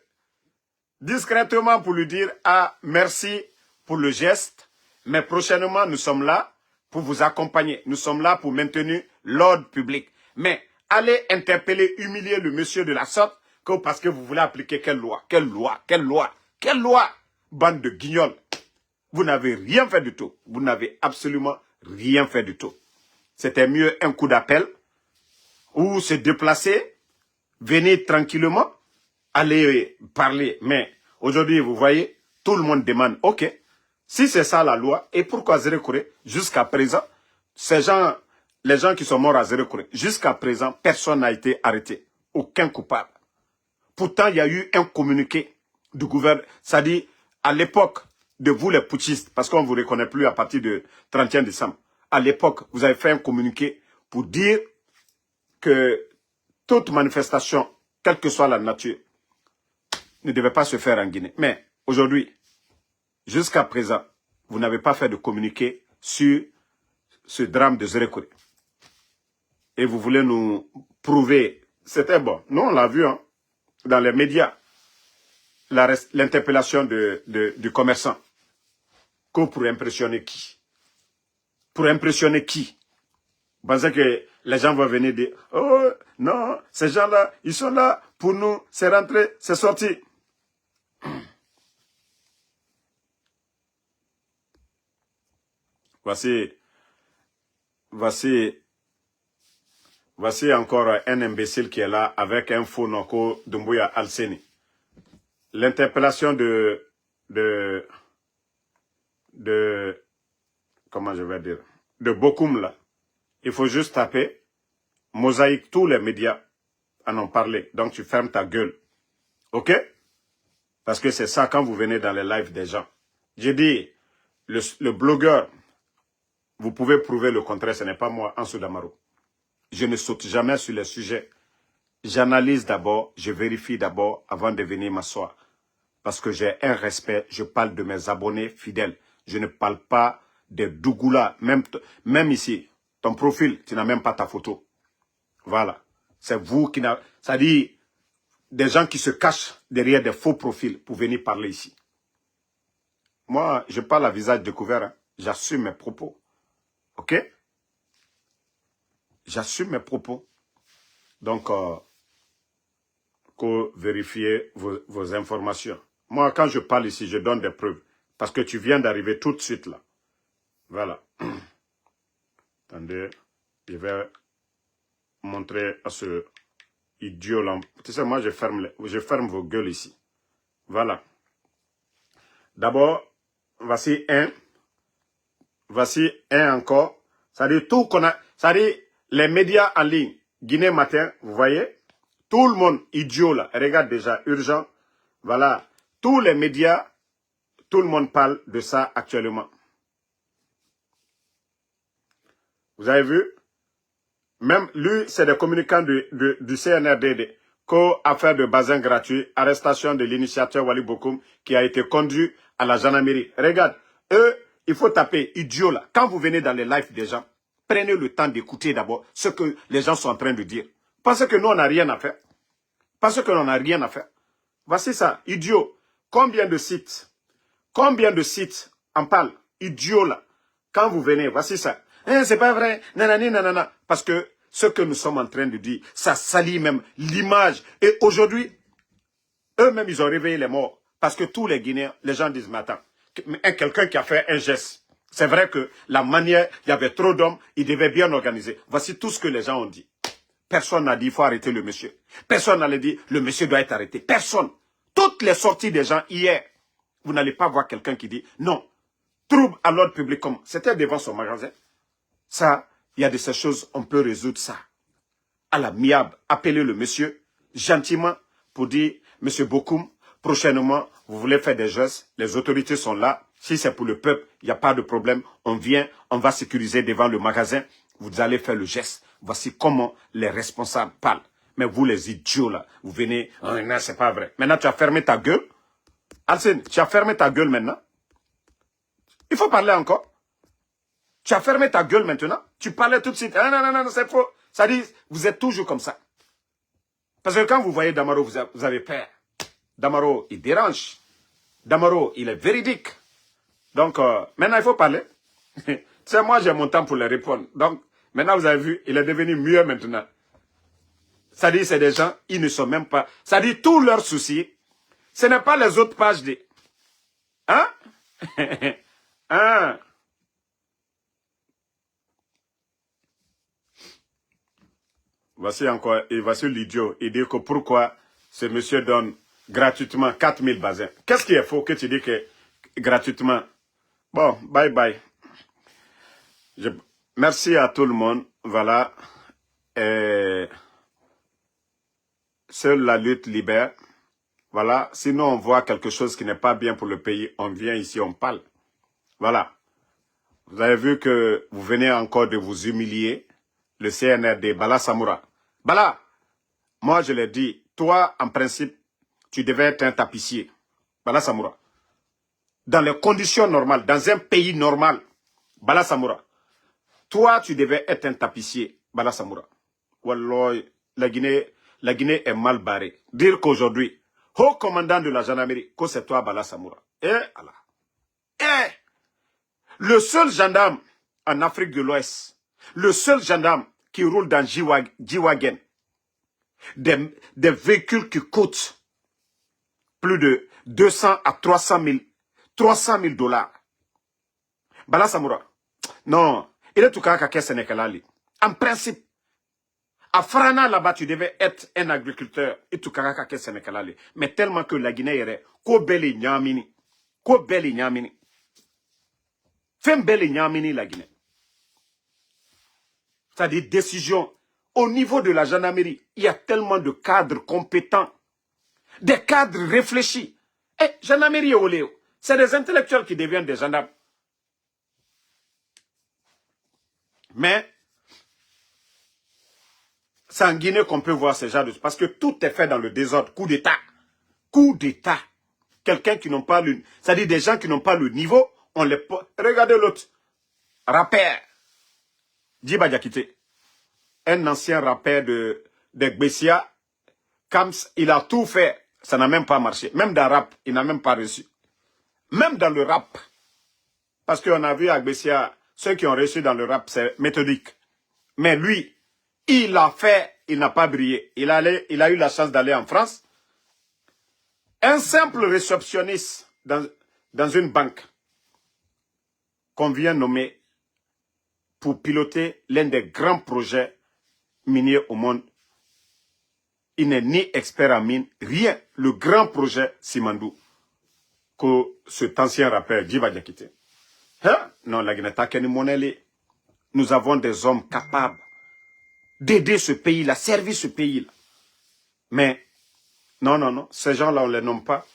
discrètement pour lui dire « Ah, merci pour le geste, mais prochainement, nous sommes là pour vous accompagner. Nous sommes là pour maintenir l'ordre public. » Mais allez interpeller, humilier le monsieur de la sorte parce que vous voulez appliquer quelle loi? Quelle loi? Quelle loi? Quelle loi? Bande de guignols. Vous n'avez rien fait du tout. Vous n'avez absolument rien fait du tout. C'était mieux un coup d'appel ou se déplacer, venir tranquillement, aller parler. Mais aujourd'hui, vous voyez, tout le monde demande, ok, si c'est ça la loi, et pourquoi Zérekouré, jusqu'à présent, les gens qui sont morts à Zérekouré, jusqu'à présent, personne n'a été arrêté. Aucun coupable. Pourtant, il y a eu un communiqué du gouvernement, c'est-à-dire à l'époque de vous les putschistes, parce qu'on ne vous reconnaît plus à partir du 31 décembre. À l'époque, vous avez fait un communiqué pour dire que toute manifestation, quelle que soit la nature, ne devait pas se faire en Guinée. Mais aujourd'hui, jusqu'à présent, vous n'avez pas fait de communiqué sur ce drame de Zérekouré. Et vous voulez nous prouver, c'était bon, nous on l'a vu hein, dans les médias, l'interpellation du commerçant. Pour impressionner qui? Pour impressionner qui? Vous pensez que les gens vont venir dire « Oh non, ces gens-là, ils sont là pour nous, c'est rentré, c'est sorti. » Voici encore un imbécile qui est là avec un faux Noko Doumbouya Alseni. L'interpellation comment je vais dire, de Bokoum là. Il faut juste taper, mosaïque, tous les médias en ont parlé. Donc tu fermes ta gueule. Ok? Parce que c'est ça quand vous venez dans les lives des gens. J'ai dit, le blogueur, vous pouvez prouver le contraire, ce n'est pas moi, Ansou Damaro. Je ne saute jamais sur les sujets. J'analyse d'abord, je vérifie d'abord avant de venir m'asseoir. Parce que j'ai un respect, je parle de mes abonnés fidèles. Je ne parle pas des Dougoula. Même ici, ton profil, tu n'as même pas ta photo. Voilà. C'est vous qui n'avez... C'est-à-dire, des gens qui se cachent derrière des faux profils pour venir parler ici. Moi, je parle à visage découvert. Hein. J'assume mes propos. Ok? J'assume mes propos. Donc, vérifier vos informations. Moi, quand je parle ici, je donne des preuves. Parce que tu viens d'arriver tout de suite là. Voilà. Attendez, je vais montrer à ce idiot là. Tu sais, moi, je ferme vos gueules ici. Voilà. D'abord, voici un. Voici un encore. C'est-à-dire tout qu'on a. C'est-à-dire les médias en ligne. Guinée Matin, vous voyez. Tout le monde, idiot là. Regarde déjà, urgent. Voilà. Tous les médias, tout le monde parle de ça actuellement. Vous avez vu? Même lui, c'est des communicants du CNRD. Co-affaire de bazin gratuit, arrestation de l'initiateur Wali Bokoum qui a été conduit à la gendarmerie. Regarde, eux, il faut taper idiot là. Quand vous venez dans les lives des gens, Prenez le temps d'écouter d'abord ce que les gens sont en train de dire. Pensez que nous, on n'a rien à faire. Pensez que l'on n'a rien à faire. Voici ça, idiot. Combien de sites en parlent? Idiot là. Quand vous venez, voici ça. C'est pas vrai, nanani, nanana. Parce que ce que nous sommes en train de dire, ça salit même l'image. Et aujourd'hui, eux-mêmes, ils ont réveillé les morts. Parce que tous les Guinéens, les gens disent, mais attends, quelqu'un qui a fait un geste. C'est vrai que la manière, il y avait trop d'hommes, il devait bien organiser. Voici tout ce que les gens ont dit. Personne n'a dit, il faut arrêter le monsieur. Personne n'a dit, le monsieur doit être arrêté. Personne. Toutes les sorties des gens hier, vous n'allez pas voir quelqu'un qui dit, non, trouble à l'ordre public comme c'était devant son magasin. Ça, il y a de ces choses, on peut résoudre ça. À l'amiable, appelez le monsieur, gentiment, pour dire, monsieur Bokoum, prochainement, vous voulez faire des gestes, les autorités sont là. Si c'est pour le peuple, il n'y a pas de problème. On vient, on va sécuriser devant le magasin. Vous allez faire le geste. Voici comment les responsables parlent. Mais vous, les idiots, là, vous venez, oh, non, c'est pas vrai. Maintenant, tu as fermé ta gueule. Alcine, tu as fermé ta gueule maintenant. Il faut parler encore. Tu as fermé ta gueule maintenant. Tu parlais tout de suite. Ah, non, non, non, c'est faux. Ça dit, vous êtes toujours comme ça. Parce que quand vous voyez Damaro, vous avez peur. Damaro, il dérange. Damaro, il est véridique. Donc, maintenant, il faut parler. Tu sais, moi, j'ai mon temps pour les répondre. Donc, maintenant, vous avez vu, il est devenu mieux maintenant. Ça dit, c'est des gens, ils ne sont même pas... Ça dit, tous leurs soucis, ce n'est pas les autres pages de... Hein? Hein? Voici encore, et voici l'idiot. Il dit que pourquoi ce monsieur donne gratuitement 4000 basins. Qu'est-ce qui est faux que tu dis que gratuitement? Bon, bye bye. Merci à tout le monde. Voilà. Seule la lutte libère. Voilà. Sinon, on voit quelque chose qui n'est pas bien pour le pays. On vient ici, on parle. Voilà. Vous avez vu que vous venez encore de vous humilier. Le CNRD, Bala Samoura. Bala, moi je l'ai dit, toi, en principe, tu devais être un tapissier. Bala Samoura. Dans les conditions normales, dans un pays normal, Bala Samoura. Toi, tu devais être un tapissier, Bala Samoura. Wallah, la Guinée est mal barrée. Dire qu'aujourd'hui, haut commandant de la gendarmerie, que c'est toi, Bala Samoura. Allah. Le seul gendarme en Afrique de l'Ouest, le seul gendarme qui roule dans G-Wagon, des véhicules qui coûtent plus de 200 à 300 000 dollars. Bala Samoura. Non, il est tout cas qu'à Sénégalais. En principe, à Frana là-bas, tu devais être un agriculteur et tout cas qu'à Sénégalais. Mais tellement que la Guinée est ko beli nyamini. Ko beli nyamini. Fem beli nyamini la Guinée. C'est-à-dire décision. Au niveau de la gendarmerie, il y a tellement de cadres compétents, des cadres réfléchis. Et gendarmerie au Léo, c'est des intellectuels qui deviennent des gendarmes. Mais c'est en Guinée qu'on peut voir ce genre de choses. Parce que tout est fait dans le désordre. Coup d'État. Coup d'État. Quelqu'un qui n'ont pas le... C'est-à-dire des gens qui n'ont pas le niveau, on les... Regardez l'autre. Rappeur. Djiba Diakité. Un ancien rappeur de Gbessia. Kams, il a tout fait. Ça n'a même pas marché. Même dans le rap, il n'a même pas reçu. Même dans le rap. Parce qu'on a vu à Gbessia, ceux qui ont reçu dans le rap, c'est méthodique. Mais lui, il a fait, il n'a pas brillé. Il a eu la chance d'aller en France. Un simple réceptionniste dans une banque qu'on vient nommer pour piloter l'un des grands projets miniers au monde. Il n'est ni expert en mine, rien. Le grand projet Simandou que cet ancien rappeur Djiba Diakité. Hein? Non, la Guinée, nous avons des hommes capables d'aider ce pays-là, servir ce pays-là. Mais, non, ces gens-là, on ne les nomme pas.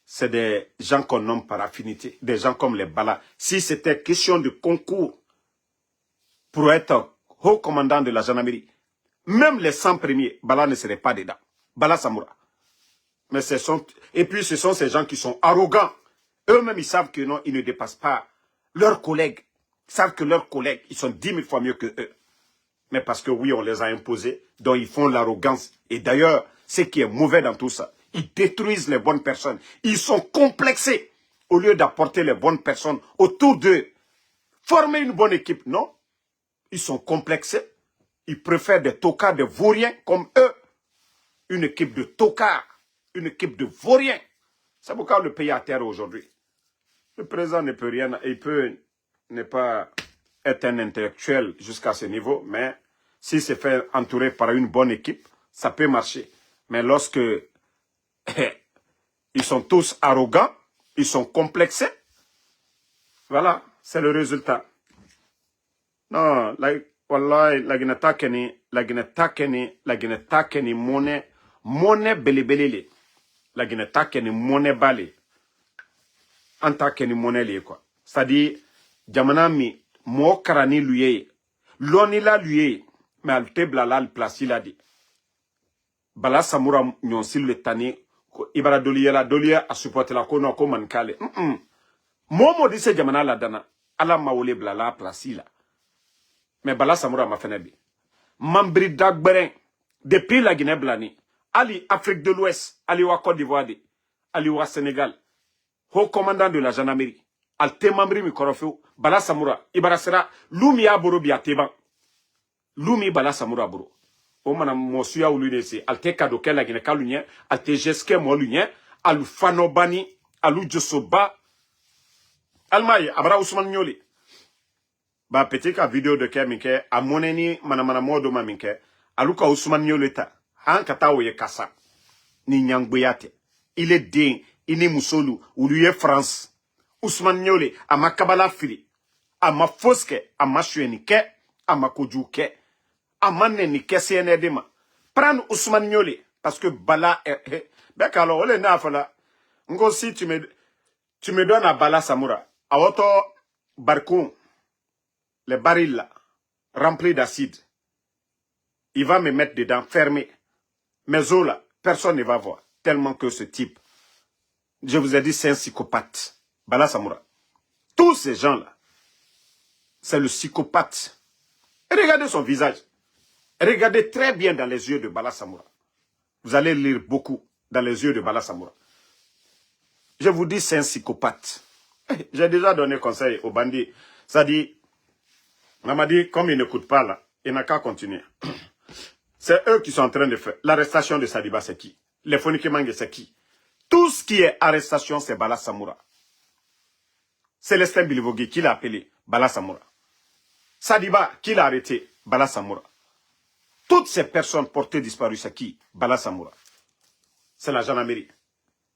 C'est des gens qu'on nomme par affinité, des gens comme les Bala. Si c'était question de concours pour être haut commandant de la gendarmerie, même les 100 premiers, Bala ne serait pas dedans. Bala Samoura. Mais et puis ce sont ces gens qui sont arrogants. Eux-mêmes, ils savent que non, ils ne dépassent pas leurs collègues. savent que leurs collègues, ils sont 10 000 fois mieux que eux. Mais parce que oui, on les a imposés, donc ils font l'arrogance. Et d'ailleurs, ce qui est mauvais dans tout ça, ils détruisent les bonnes personnes. Ils sont complexés au lieu d'apporter les bonnes personnes autour d'eux. Former une bonne équipe, non. Ils sont complexés. Ils préfèrent des tocards, des vauriens comme eux. Une équipe de tocards, une équipe de vauriens. C'est pourquoi le pays est à terre aujourd'hui. Le président ne peut rien, il peut ne pas être un intellectuel jusqu'à ce niveau, mais s'il se fait entourer par une bonne équipe, ça peut marcher. Mais lorsque ils sont tous arrogants, ils sont complexés, voilà, c'est le résultat. Non, wallahi, la gineta keni monnaie belebelele. La gineta keni monnaie bale. Anta keni monnaie le quoi. C'est-à-dire, jamana mi, mo karani luye, loni la luye, mais al tebla la al plasi la di. Bala samura nyonsil le tani, ibara doliya a supporter la ko no ko mankale. Momo dise jamana la dana, ala mawole bla la plasi la. Mais bala samura ma fenebi. Mambri dagberen, depuis la Guinée blani, Ali Afrique de l'Ouest, Ali wa Côte d'Ivoire, Ali wa Sénégal, haut commandant de la gendarmerie, Alte Mambri mi korofeu, bala samura, ibarasera, lumi aboro biateban. Lumi bala samura boro. O mana mosuya ulunese, alte kadoke la Guinée kalunye, alte jeske molunye, alu fanobani, alu josoba, almaye, abra Ousmane Nyoli. Ba petit ka vidéo de Keminke, a moneni manamana modo maminke, aluka Ousmane Nyoleta, han kata oye kasa, ni nyangboyate. Il est din, ini musolu, ou lui est France. Ousmane Nyole, a ma kabala fili, a ma foske, a ma chuenike, a ma kojuke, a ma nenike CNDma. Prends Ousmane Nyole, parce que Bala est, bec alors, ole na fala, ngo si tu me donnes à Bala Samoura, a auto barcoun, les barils là, remplis d'acide, il va me mettre dedans, fermé. Mes os là, personne ne va voir. Tellement que ce type, je vous ai dit, c'est un psychopathe. Bala Samoura. Tous ces gens-là, c'est le psychopathe. Et regardez son visage. Regardez très bien dans les yeux de Bala Samoura. Vous allez lire beaucoup dans les yeux de Bala Samoura. Je vous dis, c'est un psychopathe. J'ai déjà donné conseil aux bandits. Ça dit, on m'a dit, comme il n'écoute pas là, il n'a qu'à continuer. C'est eux qui sont en train de faire. L'arrestation de Sadiba, c'est qui? Les Fonikemangue, c'est qui? Tout ce qui est arrestation, c'est Bala Samoura. Célestin Bilivogui, qui l'a appelé? Bala Samoura. Sadiba, qui l'a arrêté? Bala Samoura. Toutes ces personnes portées disparues, c'est qui? Bala Samoura. C'est la gendarmerie.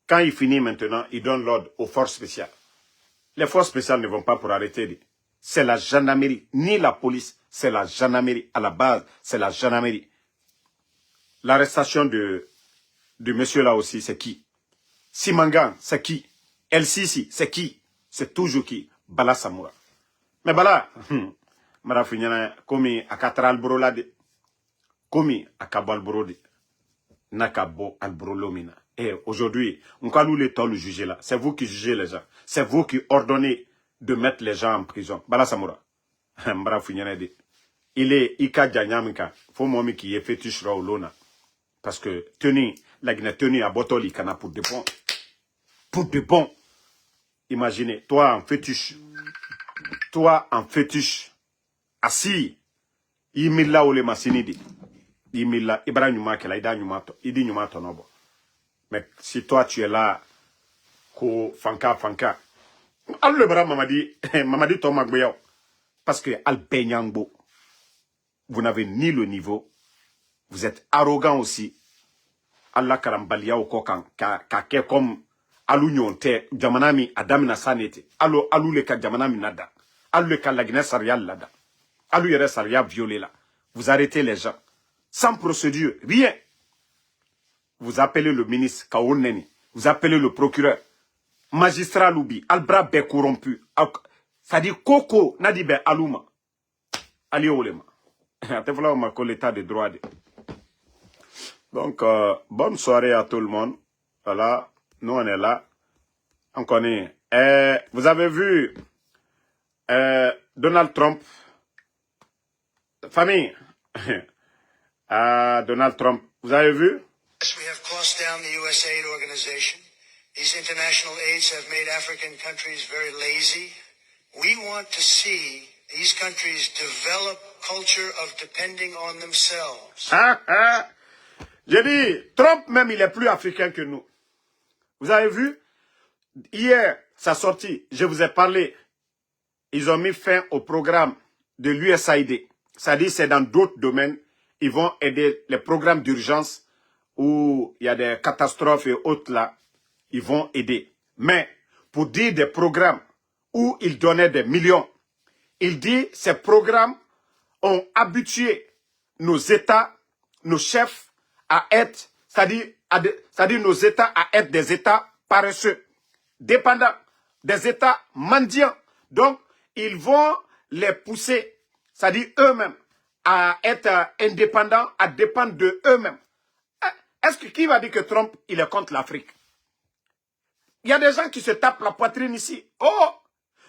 Quand il finit maintenant, il donne l'ordre aux forces spéciales. Les forces spéciales ne vont pas pour arrêter. C'est la gendarmerie, ni la police, c'est la gendarmerie. À la base, c'est la gendarmerie. L'arrestation de monsieur là aussi, c'est qui? Simangan, c'est qui? El Sisi, c'est qui? C'est toujours qui? Bala Samoura. Mais Bala, Marafinyana, komi akatra alboro la de. Komi akabo alboro de. Nakabo alboro lomina. Et aujourd'hui, on va le temps le juger là. C'est vous qui jugez les gens. C'est vous qui ordonnez de mettre les gens en prison. Bala Samoura. Marafinyana de. Il est Ika Djanyamika. Faut moi qui est fétiche Raolona. Parce que la Guinée tenue à Botoli Kana pour de bon. Pour de bon. Imaginez, toi en fétiche. Toi en fétiche. Assis. Imila ole masinidi. Imila Ibra Nyumake la Ida Nyumato. Idi Nyumato nobo. Mais si toi tu es là, ko fanka. Allo le bras Mamadi Thomas Gbeyo. Parce que Alpenyangbo. Vous n'avez ni le niveau. Vous êtes arrogant aussi. Allah karambalia okokan ka comme alu nyonte jamanami adamina sanete. Alu le ka jamanami nada. Alu le ka la Guinée sarial lada. Alu yere saria violé là. Vous arrêtez les gens. Sans procédure, rien. Vous appelez le ministre Kaoneni. Vous appelez le procureur. Magistrat Loubi. Albra be corrompu. Ça dit Koko Nadibe Aluma. Ali Olema. Atefla ma l'état de droit. Donc, bonne soirée à tout le monde. Voilà, nous on est là. On connaît. Vous avez vu Donald Trump, famille, Donald Trump, vous avez vu? We have closed down the USAID organization. These international aids have made African countries very lazy. We want to see these countries develop culture of depending on themselves. J'ai dit, Trump même, il est plus africain que nous. Vous avez vu? Hier, sa sortie, je vous ai parlé, ils ont mis fin au programme de l'USAID. C'est-à-dire, c'est dans d'autres domaines, ils vont aider les programmes d'urgence où il y a des catastrophes et autres là, ils vont aider. Mais, pour dire des programmes où ils donnaient des millions, il dit, ces programmes ont habitué nos États, nos chefs à être, c'est-à-dire nos États à être des États paresseux, dépendants, des États mendiants. Donc, ils vont les pousser, c'est-à-dire eux-mêmes, à être indépendants, à dépendre de eux-mêmes. Est-ce que qui va dire que Trump, il est contre l'Afrique? Il y a des gens qui se tapent la poitrine ici. Oh,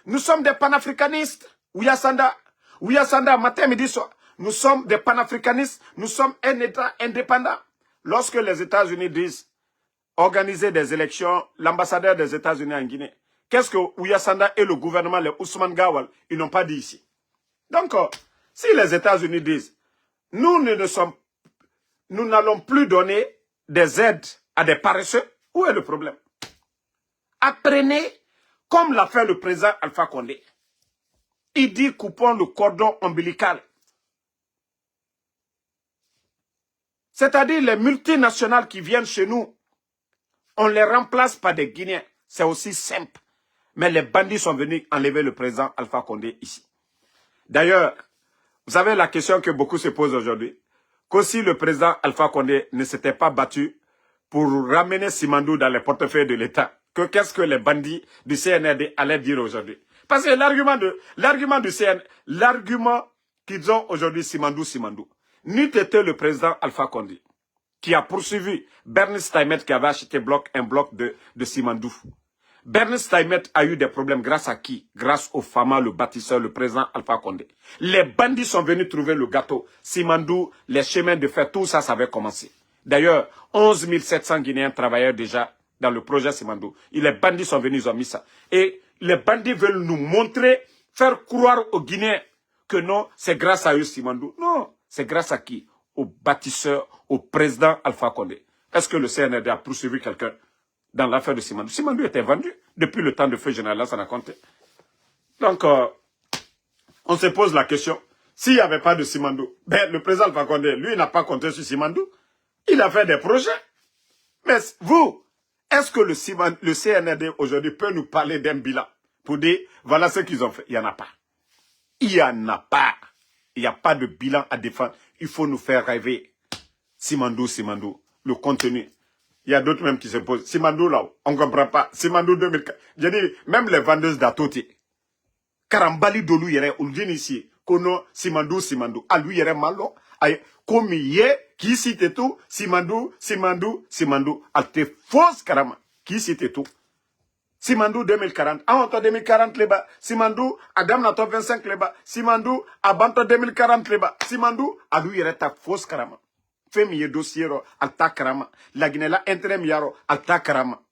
nous sommes des panafricanistes. Ouyasanda, matin, midi, soir. Nous sommes des panafricanistes. Nous sommes un État indépendant. Lorsque les États-Unis disent organiser des élections, l'ambassadeur des États-Unis en Guinée, qu'est-ce que Ouyasanda et le gouvernement, les Ousmane Gawal, ils n'ont pas dit ici? Donc, si les États-Unis disent, nous n'allons plus donner des aides à des paresseux, où est le problème? Apprenez, comme l'a fait le président Alpha Condé. Il dit coupons le cordon ombilical. C'est-à-dire les multinationales qui viennent chez nous, on les remplace par des Guinéens. C'est aussi simple. Mais les bandits sont venus enlever le président Alpha Condé ici. D'ailleurs, vous savez la question que beaucoup se posent aujourd'hui, qu'aussi le président Alpha Condé ne s'était pas battu pour ramener Simandou dans les portefeuilles de l'État, qu'est-ce que les bandits du CNRD allaient dire aujourd'hui? Parce que l'argument qu'ils ont aujourd'hui, Simandou, n'eût été le président Alpha Condé, qui a poursuivi Bernice Taïmet qui avait acheté un bloc de Simandou. Bernice Taïmet a eu des problèmes grâce à qui? Grâce au Fama, le bâtisseur, le président Alpha Condé. Les bandits sont venus trouver le gâteau. Simandou, les chemins de fer, tout ça, ça avait commencé. D'ailleurs, 11 700 Guinéens travaillaient déjà dans le projet Simandou. Et les bandits sont venus, ils ont mis ça. Et les bandits veulent nous montrer, faire croire aux Guinéens que non, c'est grâce à eux Simandou. Non, c'est grâce à qui? Au bâtisseur, au président Alpha Condé. Est-ce que le CNRD a poursuivi quelqu'un dans l'affaire de Simandou? Simandou était vendu depuis le temps de feu général, ça n'a compté. Donc, on se pose la question, s'il n'y avait pas de Simandou, ben, le président Alpha Condé, lui, n'a pas compté sur Simandou. Il a fait des projets. Mais vous, est-ce que le CNRD aujourd'hui peut nous parler d'un bilan pour dire, voilà ce qu'ils ont fait? Il n'y en a pas. Il n'y en a pas. Il n'y a pas de bilan à défendre. Il faut nous faire rêver. Simandou, le contenu. Il y a d'autres même qui se posent. Simandou là, on ne comprend pas. Simandou 2004. Je dis, même les vendeuses d'Atoti. Karambali Dolou yere, Oudjini ici. Kono, Simandou. A lui yere malo. Comme hier, qui cite tout? Simandou. Alte fausse karama. Qui cite tout? Simandou 2040. Ah, on 2040 les-bas. Simandou, Adam Nato 25 les-bas. Simandou, Abanto 2040 les-bas. Simandou, a lui yere ta fausse karama. Femi dossier alta karama. La Guinée la intérêt yaro alta karama.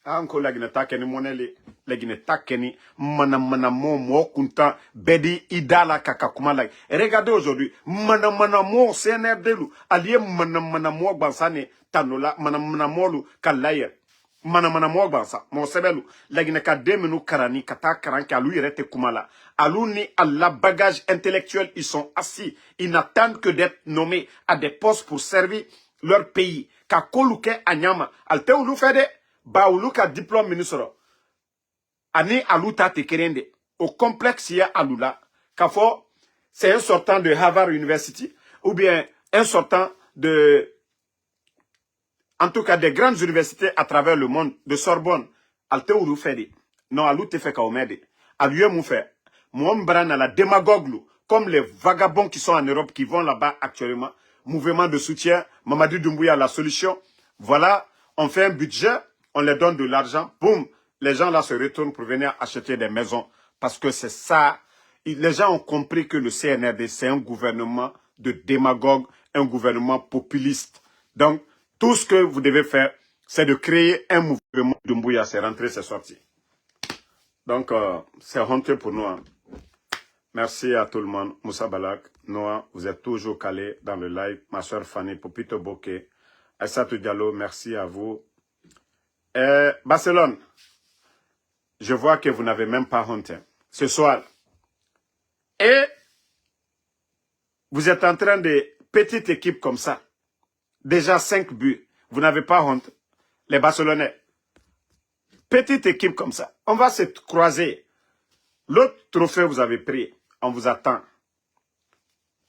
Anko la Guinée ta keni moneli. La Guinée ta keni mo kunta bedi idala kakakuma la. Regardez aujourd'hui. Mo CNRD lu. Allié mo bansane tanola mo lu kalaye. Mo bansa. Mo sebelu. La Guinée ka demenu karani kata karanki alu yerete kumala. Alou ni à la bagage intellectuel, ils sont assis. Ils n'attendent que d'être nommés à des postes pour servir leur pays. Ka koluke anyama. Alte ulu fede, ba ulu ka diplôme ministre. Ani alou ta te kerende. Au complexe ya alula. Kafo, c'est un sortant de Harvard University. Ou bien un sortant de, en tout cas des grandes universités à travers le monde, de Sorbonne. Alte ulu fede. Non, alou te fait ka omede. Alou mou fait. Mouambran à la démagogue, comme les vagabonds qui sont en Europe, qui vont là-bas actuellement, mouvement de soutien, Mamadou Doumbouya, la solution. Voilà, on fait un budget, on leur donne de l'argent, boum, les gens là se retournent pour venir acheter des maisons, parce que c'est ça, Les gens ont compris que le CNRD, c'est un gouvernement de démagogues, un gouvernement populiste. Donc, tout ce que vous devez faire, c'est de créer un mouvement de Doumbouya, c'est rentré, c'est sorti. Donc, c'est honteux pour nous. Hein. Merci à tout le monde. Moussa Balak, Noah, vous êtes toujours calés dans le live. Ma soeur Fanny, Popito Bokeh, Aïssatou Diallo, merci à vous. Barcelone, je vois que vous n'avez même pas honte. Ce soir, et vous êtes en train de petite équipe comme ça. Déjà 5 buts. Vous n'avez pas honte. Les Barcelonais. Petite équipe comme ça. On va se croiser. L'autre trophée vous avez pris. On vous attend.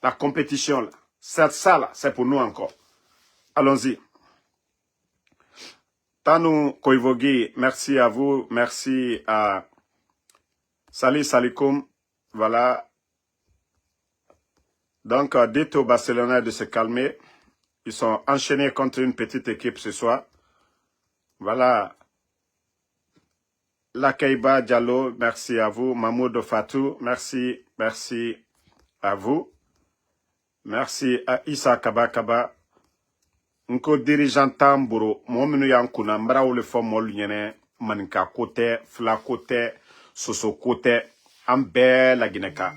La compétition là. Ça là, c'est pour nous encore. Allons-y. Tanou Koivogi, merci à vous. Merci à Salih Salikoum. Voilà. Donc, dites aux Barcelonais de se calmer. Ils sont enchaînés contre une petite équipe ce soir. Voilà. Lakaiba Diallo, merci à vous. Mahmoud Fatou, merci à vous. Merci à Issa Kaba. Nko dirigeant Tamburo, mominu yankuna, mbra ou le fo mol yene, maninka kote, fla kote, soso kote, ambe la gineka.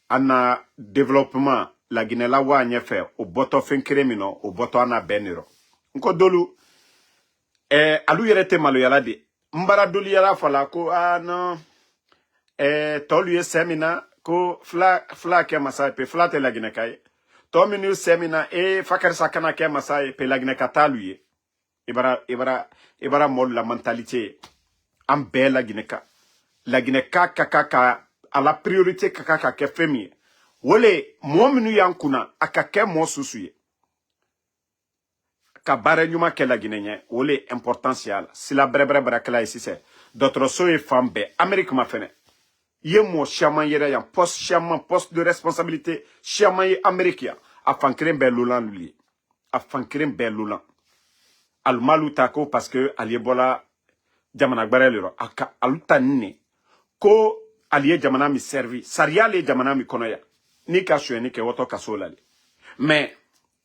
Ana développement, la Guinée la wa nyefe, au boto finkremino, au boto ana beniro. Nko dolu, alu yerete malo yala de. Mbara dolu yala fala ko, non, tolu ye semina, ko fla ke masai pe fla te la Guinée kaye. Tominu semina fakar sakana ke masai pe la Guinée kataluye. Ibara mol la mentalité. Ambe la Guinée ka. La Guinée ka à la priorité kaka ke femi. Wole mominu yankuna akake mo susuye. Ka bare nyuma ke la Guinée wole importance yala. Si la brebre kala ici c'est d'autres soye fambe Amérique ma fene. Ye mo chaman yere yan poste chaman poste de responsabilité chaman ye américain afin créer belulan lui afin créer belulan al malutako parce que aliebola jamana gbarelero aka alutanne ko aliye jamana mi servi sariale jamana mi konoya ni ka sueni ke woto kasolale mais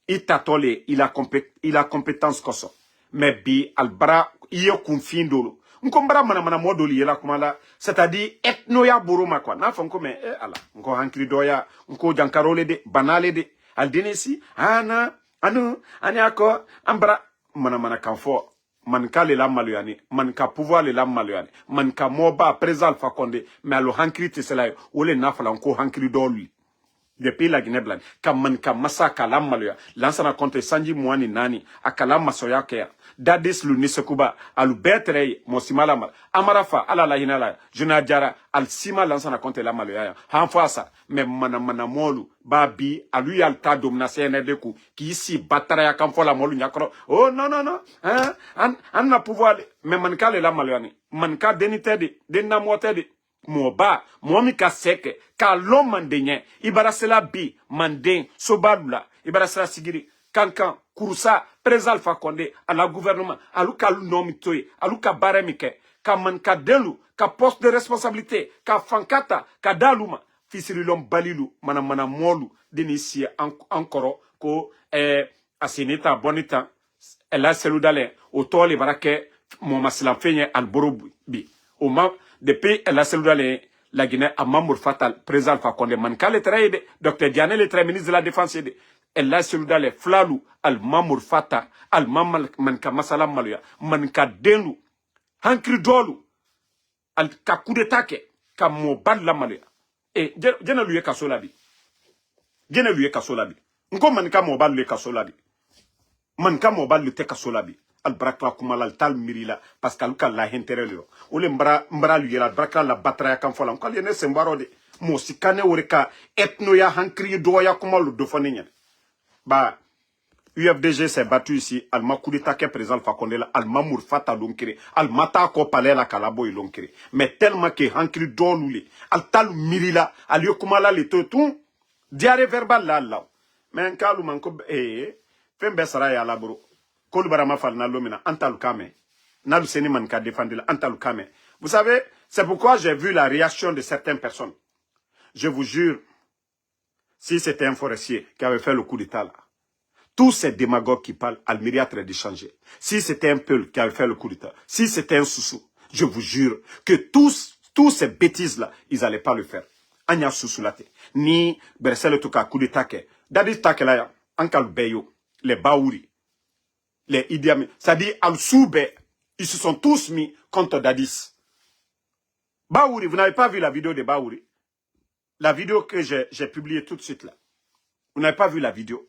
itatole il a compétence koso mais bi albara iyo kunfindolo nkombara mana modoli yela kumala c'est-à-dire ethnoya buruma quoi na fonko me ala nko hankri doya nko jankarole de banale de aldenesi ani ako ambra mana kanfo man ka le la maluyani man ka pouvoir le la maluyani man ka moba présent Alpha Condé mais alo hankri te cela ole na fala nko hankri do lui depuis la Guinée blanche ka masa kala maluya lansana contre Sanji Mwani nani akala masoya ke dadis lu nisekuba alu betre mosimala mal amarafa ala la hinala juna jara al sima lansana contre la maluya hanfasa mais mana molu babi alu yal ta domination de ku ki si batara ya kan fola molu nyakro oh non an na pouvoir mais man kala la maluya ni man ka denité de na motede Moba, momi ka seke, ka lo mandenye, ibarasela bi, manden, sobalula, ibarasela sigiri, kankan, kurusa, président Alpha Condé, à la gouvernement, alu ka lu nomi toye, alu ka baremike, ka man ka delu, ka poste de responsabilité, ka fankata, ka daluma, fisirilom balilu, mana molu, denisi ankoro, ko, asinita bonita, ela seludale, otole barake, mon masila fenye alboro bi, au ma, depuis la cellule la Guinée a membre fatal président Alpha Condé manka le traide docteur Diané le traide ministre de la défense de la cellule flalu al membre fatal al manka masala maluya manka denu hankri dolu al ka coup d'état ke ka mo bal la maluya et jena luye kasola bi nko manka mo bal le kasola bi manka mo bal le te kasola bi al brakla kumala al tal mirila parce que aluka la hinterelo ole mbra luyela brakla la batra kan fola ko le ne sembaro de mo sikane woreka ethno ya hankri do ya kumalu do faninya ba UFDG s'est battu ici al makulita ke président Alpha Condé la al mamour fata lonkere al mata ko palais la kalabo lonkere mais tellement que hankri do lule al tal mirila al yokumala le tout diarrhée verbale là mais kalu manko fembe sara ya labro Kolu barama falna lomina antal kame Naluseni Manka défendu la Antalukame. Vous savez, c'est pourquoi j'ai vu la réaction de certaines personnes. Je vous jure, si c'était un forestier qui avait fait le coup d'état là, tous ces démagogues qui parlent, Almeria train de changer. Si c'était un Peul qui avait fait le coup d'état, si c'était un Soussou, je vous jure que tous ces bêtises-là, ils n'allaient pas le faire. Anya Soussou late, ni Bersele Tuka coup d'état ke, Dadis Takelaya, Ankal Beyo, les Baouri, les Idi Amin, c'est-à-dire Al-Soube, ils se sont tous mis contre Dadis. Baouri, vous n'avez pas vu la vidéo de Baouri? La vidéo que j'ai publiée tout de suite là. Vous n'avez pas vu la vidéo?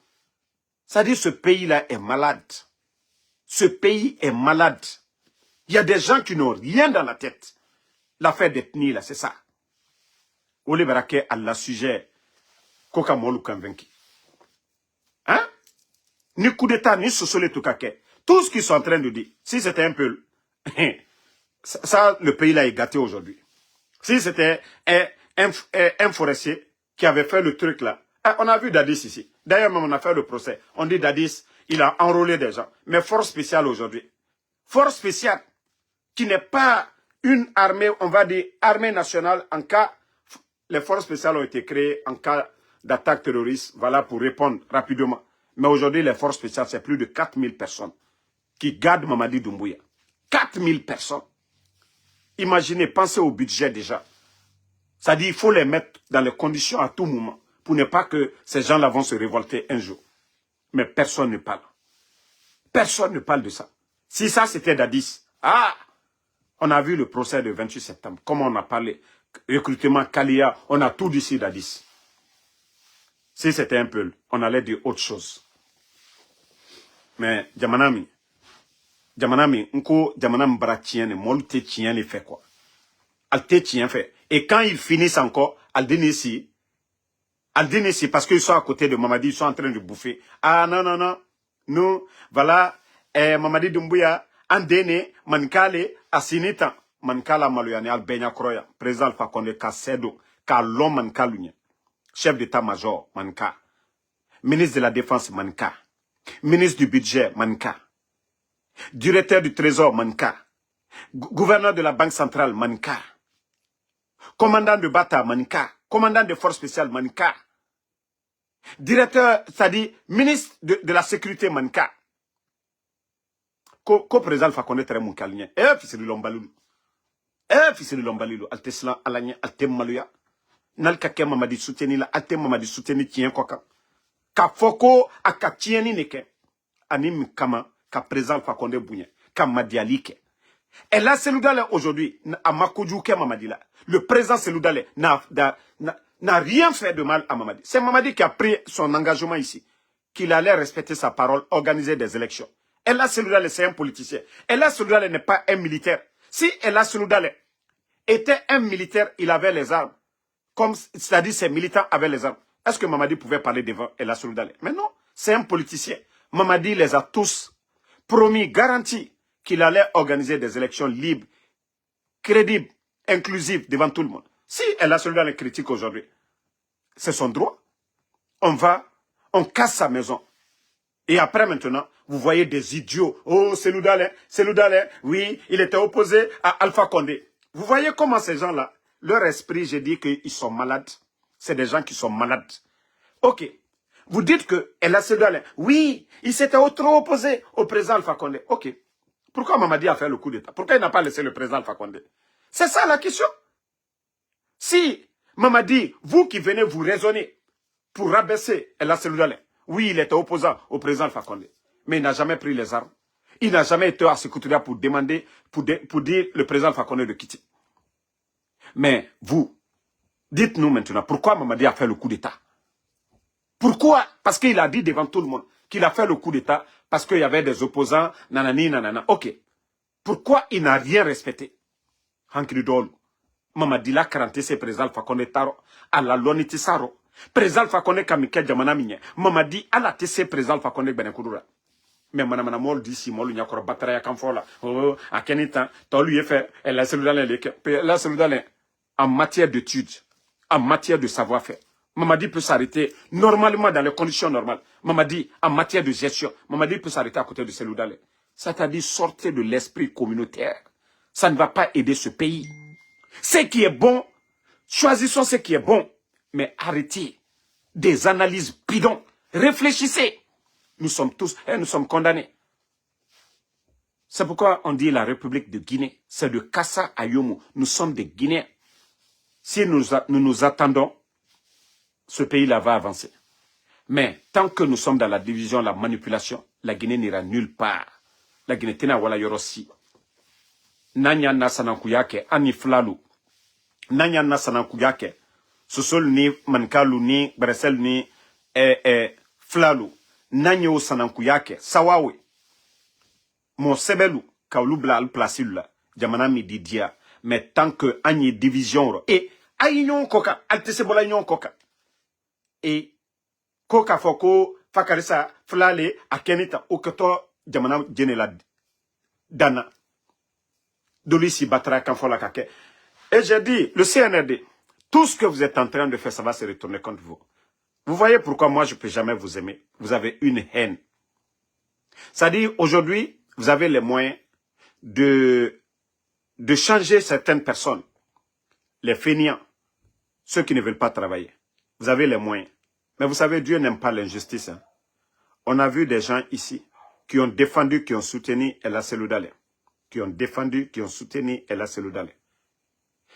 C'est-à-dire ce pays-là est malade. Ce pays est malade. Il y a des gens qui n'ont rien dans la tête. L'affaire d'ethnie là, c'est ça. Ole Barake à la sujet. Koka Molu convaincu. Hein? Ni coup d'état, ni sosole tukake. Tout ce qu'ils sont en train de dire, si c'était un peu... ça, le pays-là est gâté aujourd'hui. Si c'était un forestier qui avait fait le truc là, on a vu Dadis ici. D'ailleurs, même on a fait le procès. On dit Dadis, il a enrôlé des gens. Mais force spéciale aujourd'hui. Force spéciale qui n'est pas une armée, on va dire armée nationale en cas... Les forces spéciales ont été créées en cas d'attaque terroriste, voilà, pour répondre rapidement. Mais aujourd'hui, les forces spéciales, c'est plus de 4000 personnes qui gardent Mamadi Doumbouya. 4000 personnes. Imaginez, pensez au budget déjà. Ça dit, il faut les mettre dans les conditions à tout moment pour ne pas que ces gens-là vont se révolter un jour. Mais personne ne parle. Personne ne parle de ça. Si ça, c'était Dadis, on a vu le procès du 28 septembre, comment on a parlé. Recrutement, Kalia, on a tout dit sur Dadis. Si c'était un peu, on allait dire autre chose. Mais, Djamanami, nko Djamanami bara tienne, molte tienne fait quoi. Alte tient fait. Et quand ils finissent encore, Aldénessi, parce qu'ils sont à côté de Mamadi, ils sont en train de bouffer. Ah non, non, non. Nous, voilà, Mamadi Doumbouya, Andene, Mankale, Asinita. Mankala Maluyane, Albenia Kroya, président Alpha Condé, Kassedo, Kalon Mankalunya, chef d'état-major, Manka, ministre de la Défense, Manka, ministre du budget, Manka, directeur du trésor, Manka, gouverneur de la Banque centrale, Manka, commandant de Bata, Manka, commandant des forces spéciales, Manka, directeur, c'est-à-dire ministre de la sécurité, Manka, président Alpha Condé, très Mankalunya, fils de Lombalulu. Fils de Lombalilo, Alteslan, Alanya, Altem Maluya. Nalkake Mamadi souteni la, Altem Mamadi souteni tien koka. Ka foko, aka tieni neke. Anim kama, ka présent Fakonde Bounya, ka Madialike. Et là, Seloudale aujourd'hui, à Makoudjouke Mamadila, le président Seloudale n'a rien fait de mal à Mamadi. C'est Mamadi qui a pris son engagement ici, qu'il allait respecter sa parole, organiser des élections. Et là, Seloudale, c'est un politicien. Et là, Seloudale n'est pas un militaire. Si Ella Seloudale était un militaire, il avait les armes. Comme, c'est-à-dire ses militants avaient les armes. Est-ce que Mamadi pouvait parler devant Ella Seloudale? Mais non, c'est un politicien. Mamadi les a tous promis, garanti qu'il allait organiser des élections libres, crédibles, inclusives devant tout le monde. Si Ella Seloudale critique aujourd'hui, c'est son droit. On casse sa maison. Et après maintenant, vous voyez des idiots. Oh, Seloudale, oui, il était opposé à Alpha Condé. Vous voyez comment ces gens-là, leur esprit, j'ai dit qu'ils sont malades. C'est des gens qui sont malades. Ok. Vous dites que Ella Seloudale, oui, il s'était trop opposé au président Alpha Condé. Ok. Pourquoi Mamadi a fait le coup d'État? Pourquoi il n'a pas laissé le président Alpha Condé? C'est ça la question. Si Mamadi, vous qui venez vous raisonner pour rabaisser Ella Seloudale, oui, il était opposant au président Alpha Condé, mais il n'a jamais pris les armes. Il n'a jamais été à Sécouturia pour demander, pour dire le président Alpha Condé de quitter. Mais vous, dites-nous maintenant, pourquoi Mamadi a fait le coup d'État? Pourquoi? Parce qu'il a dit devant tout le monde qu'il a fait le coup d'État parce qu'il y avait des opposants, nanani, nanana. Ok. Pourquoi il n'a rien respecté? Hankridol. Mamadi l'a cranté ses président Alpha Condé Taro, à la lonité Saro. Président Alpha Condé Kamike Djamana Minye. Mamadi à la TC président Alpha Condé Benekoudoura. Mais madame Mol d'ici, Mol Nyakor Batara Kamfola. Oh, à quel temps, t'as lui fait, elle a celui en matière d'études, en matière de savoir-faire. Mamadi peut s'arrêter normalement dans les conditions normales. Mamadi, en matière de gestion, Mamadi peut s'arrêter à côté de Seloudale. C'est-à-dire sortez de l'esprit communautaire. Ça ne va pas aider ce pays. Ce qui est bon, choisissons ce qui est bon. Mais arrêtez des analyses bidons. Réfléchissez. Nous sommes tous, nous sommes condamnés. C'est pourquoi on dit la République de Guinée. C'est de Kassa à Yomo. Nous sommes des Guinéens. Si nous attendons, ce pays-là va avancer. Mais tant que nous sommes dans la division, la manipulation, la Guinée n'ira nulle part. La Guinée tena wala yorosi. Nanya na sanankuyake, ani flalu. Nanya na sanankuyake. Sosol ni mankalu ni bresel ni flalu. Nanyo sanankuyake, sawawe. Mon sebelu, kaulu bla al placilu jamana mi didia. Mais tant que anye division, et aïnyon koka, altesebola nyon koka. Et koka foko, fakarisa, flale, akenita, oketo, jamana djenela dana. Dolisi batra kanfola kake. Et j'ai dit, le CNRD, tout ce que vous êtes en train de faire, ça va se retourner contre vous. Vous voyez pourquoi moi je ne peux jamais vous aimer. Vous avez une haine. C'est-à-dire, aujourd'hui, vous avez les moyens de changer certaines personnes. Les fainéants, ceux qui ne veulent pas travailler. Vous avez les moyens. Mais vous savez, Dieu n'aime pas l'injustice. Hein. On a vu des gens ici qui ont défendu, qui ont soutenu Ella Seloudalé. Qui ont défendu, qui ont soutenu Ella Seloudalé.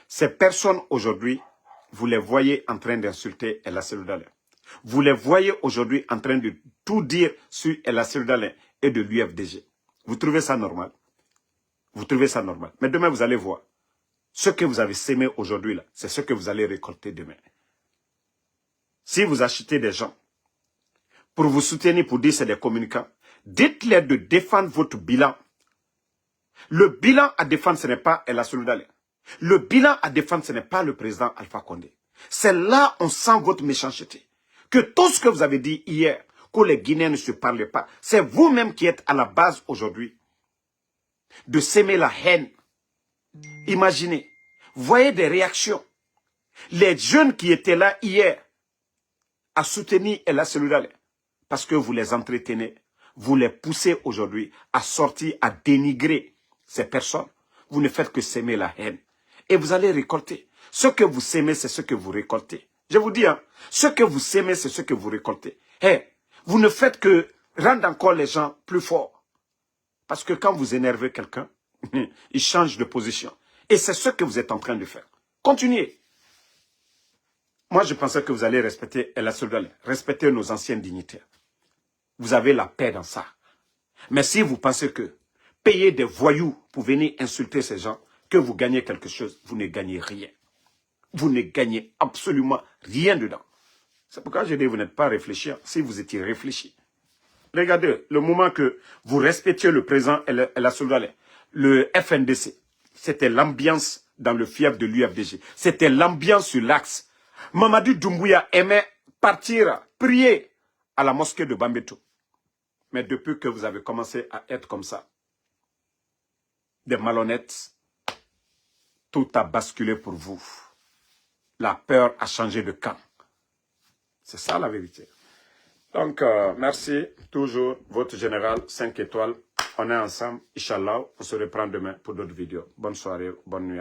Ces personnes aujourd'hui, vous les voyez en train d'insulter Ella Seloudalé. Vous les voyez aujourd'hui en train de tout dire sur Ella Seloudalé et de l'UFDG. Vous trouvez ça normal? Vous trouvez ça normal? Mais demain, vous allez voir. Ce que vous avez sémé aujourd'hui, là, c'est ce que vous allez récolter demain. Si vous achetez des gens pour vous soutenir, pour dire que c'est des communicants, dites-les de défendre votre bilan. Le bilan à défendre, ce n'est pas Ella Seloudalé. Le bilan à défendre, ce n'est pas le président Alpha Condé. C'est là on sent votre méchanceté. Que tout ce que vous avez dit hier, que les Guinéens ne se parlent pas, c'est vous-même qui êtes à la base aujourd'hui de s'aimer la haine. Imaginez, voyez des réactions. Les jeunes qui étaient là hier à soutenir Ella Seloudalé, parce que vous les entretenez, vous les poussez aujourd'hui à sortir, à dénigrer ces personnes. Vous ne faites que s'aimer la haine. Et vous allez récolter. Ce que vous s'aimez, c'est ce que vous récoltez. Je vous dis, hein, ce que vous s'aimez, c'est ce que vous récoltez. Hey, vous ne faites que rendre encore les gens plus forts. Parce que quand vous énervez quelqu'un, il change de position. Et c'est ce que vous êtes en train de faire. Continuez. Moi, je pensais que vous allez respecter Ella Seloudalé, respecter nos anciens dignitaires. Vous avez la paix dans ça. Mais si vous pensez que payer des voyous pour venir insulter ces gens, que vous gagnez quelque chose, vous ne gagnez rien. Vous ne gagnez absolument rien dedans. C'est pourquoi je dis vous n'êtes pas réfléchi. Si vous étiez réfléchi. Regardez, le moment que vous respectiez le président Ella Seloudalé, le FNDC, c'était l'ambiance dans le fief de l'UFDG. C'était l'ambiance sur l'axe. Mamadou Doumbouya aimait partir, prier à la mosquée de Bambeto. Mais depuis que vous avez commencé à être comme ça, des malhonnêtes, tout a basculé pour vous. La peur a changé de camp. C'est ça la vérité. Donc, merci. Toujours votre général, 5 étoiles. On est ensemble. Inch'Allah, on se reprend demain pour d'autres vidéos. Bonne soirée, bonne nuit.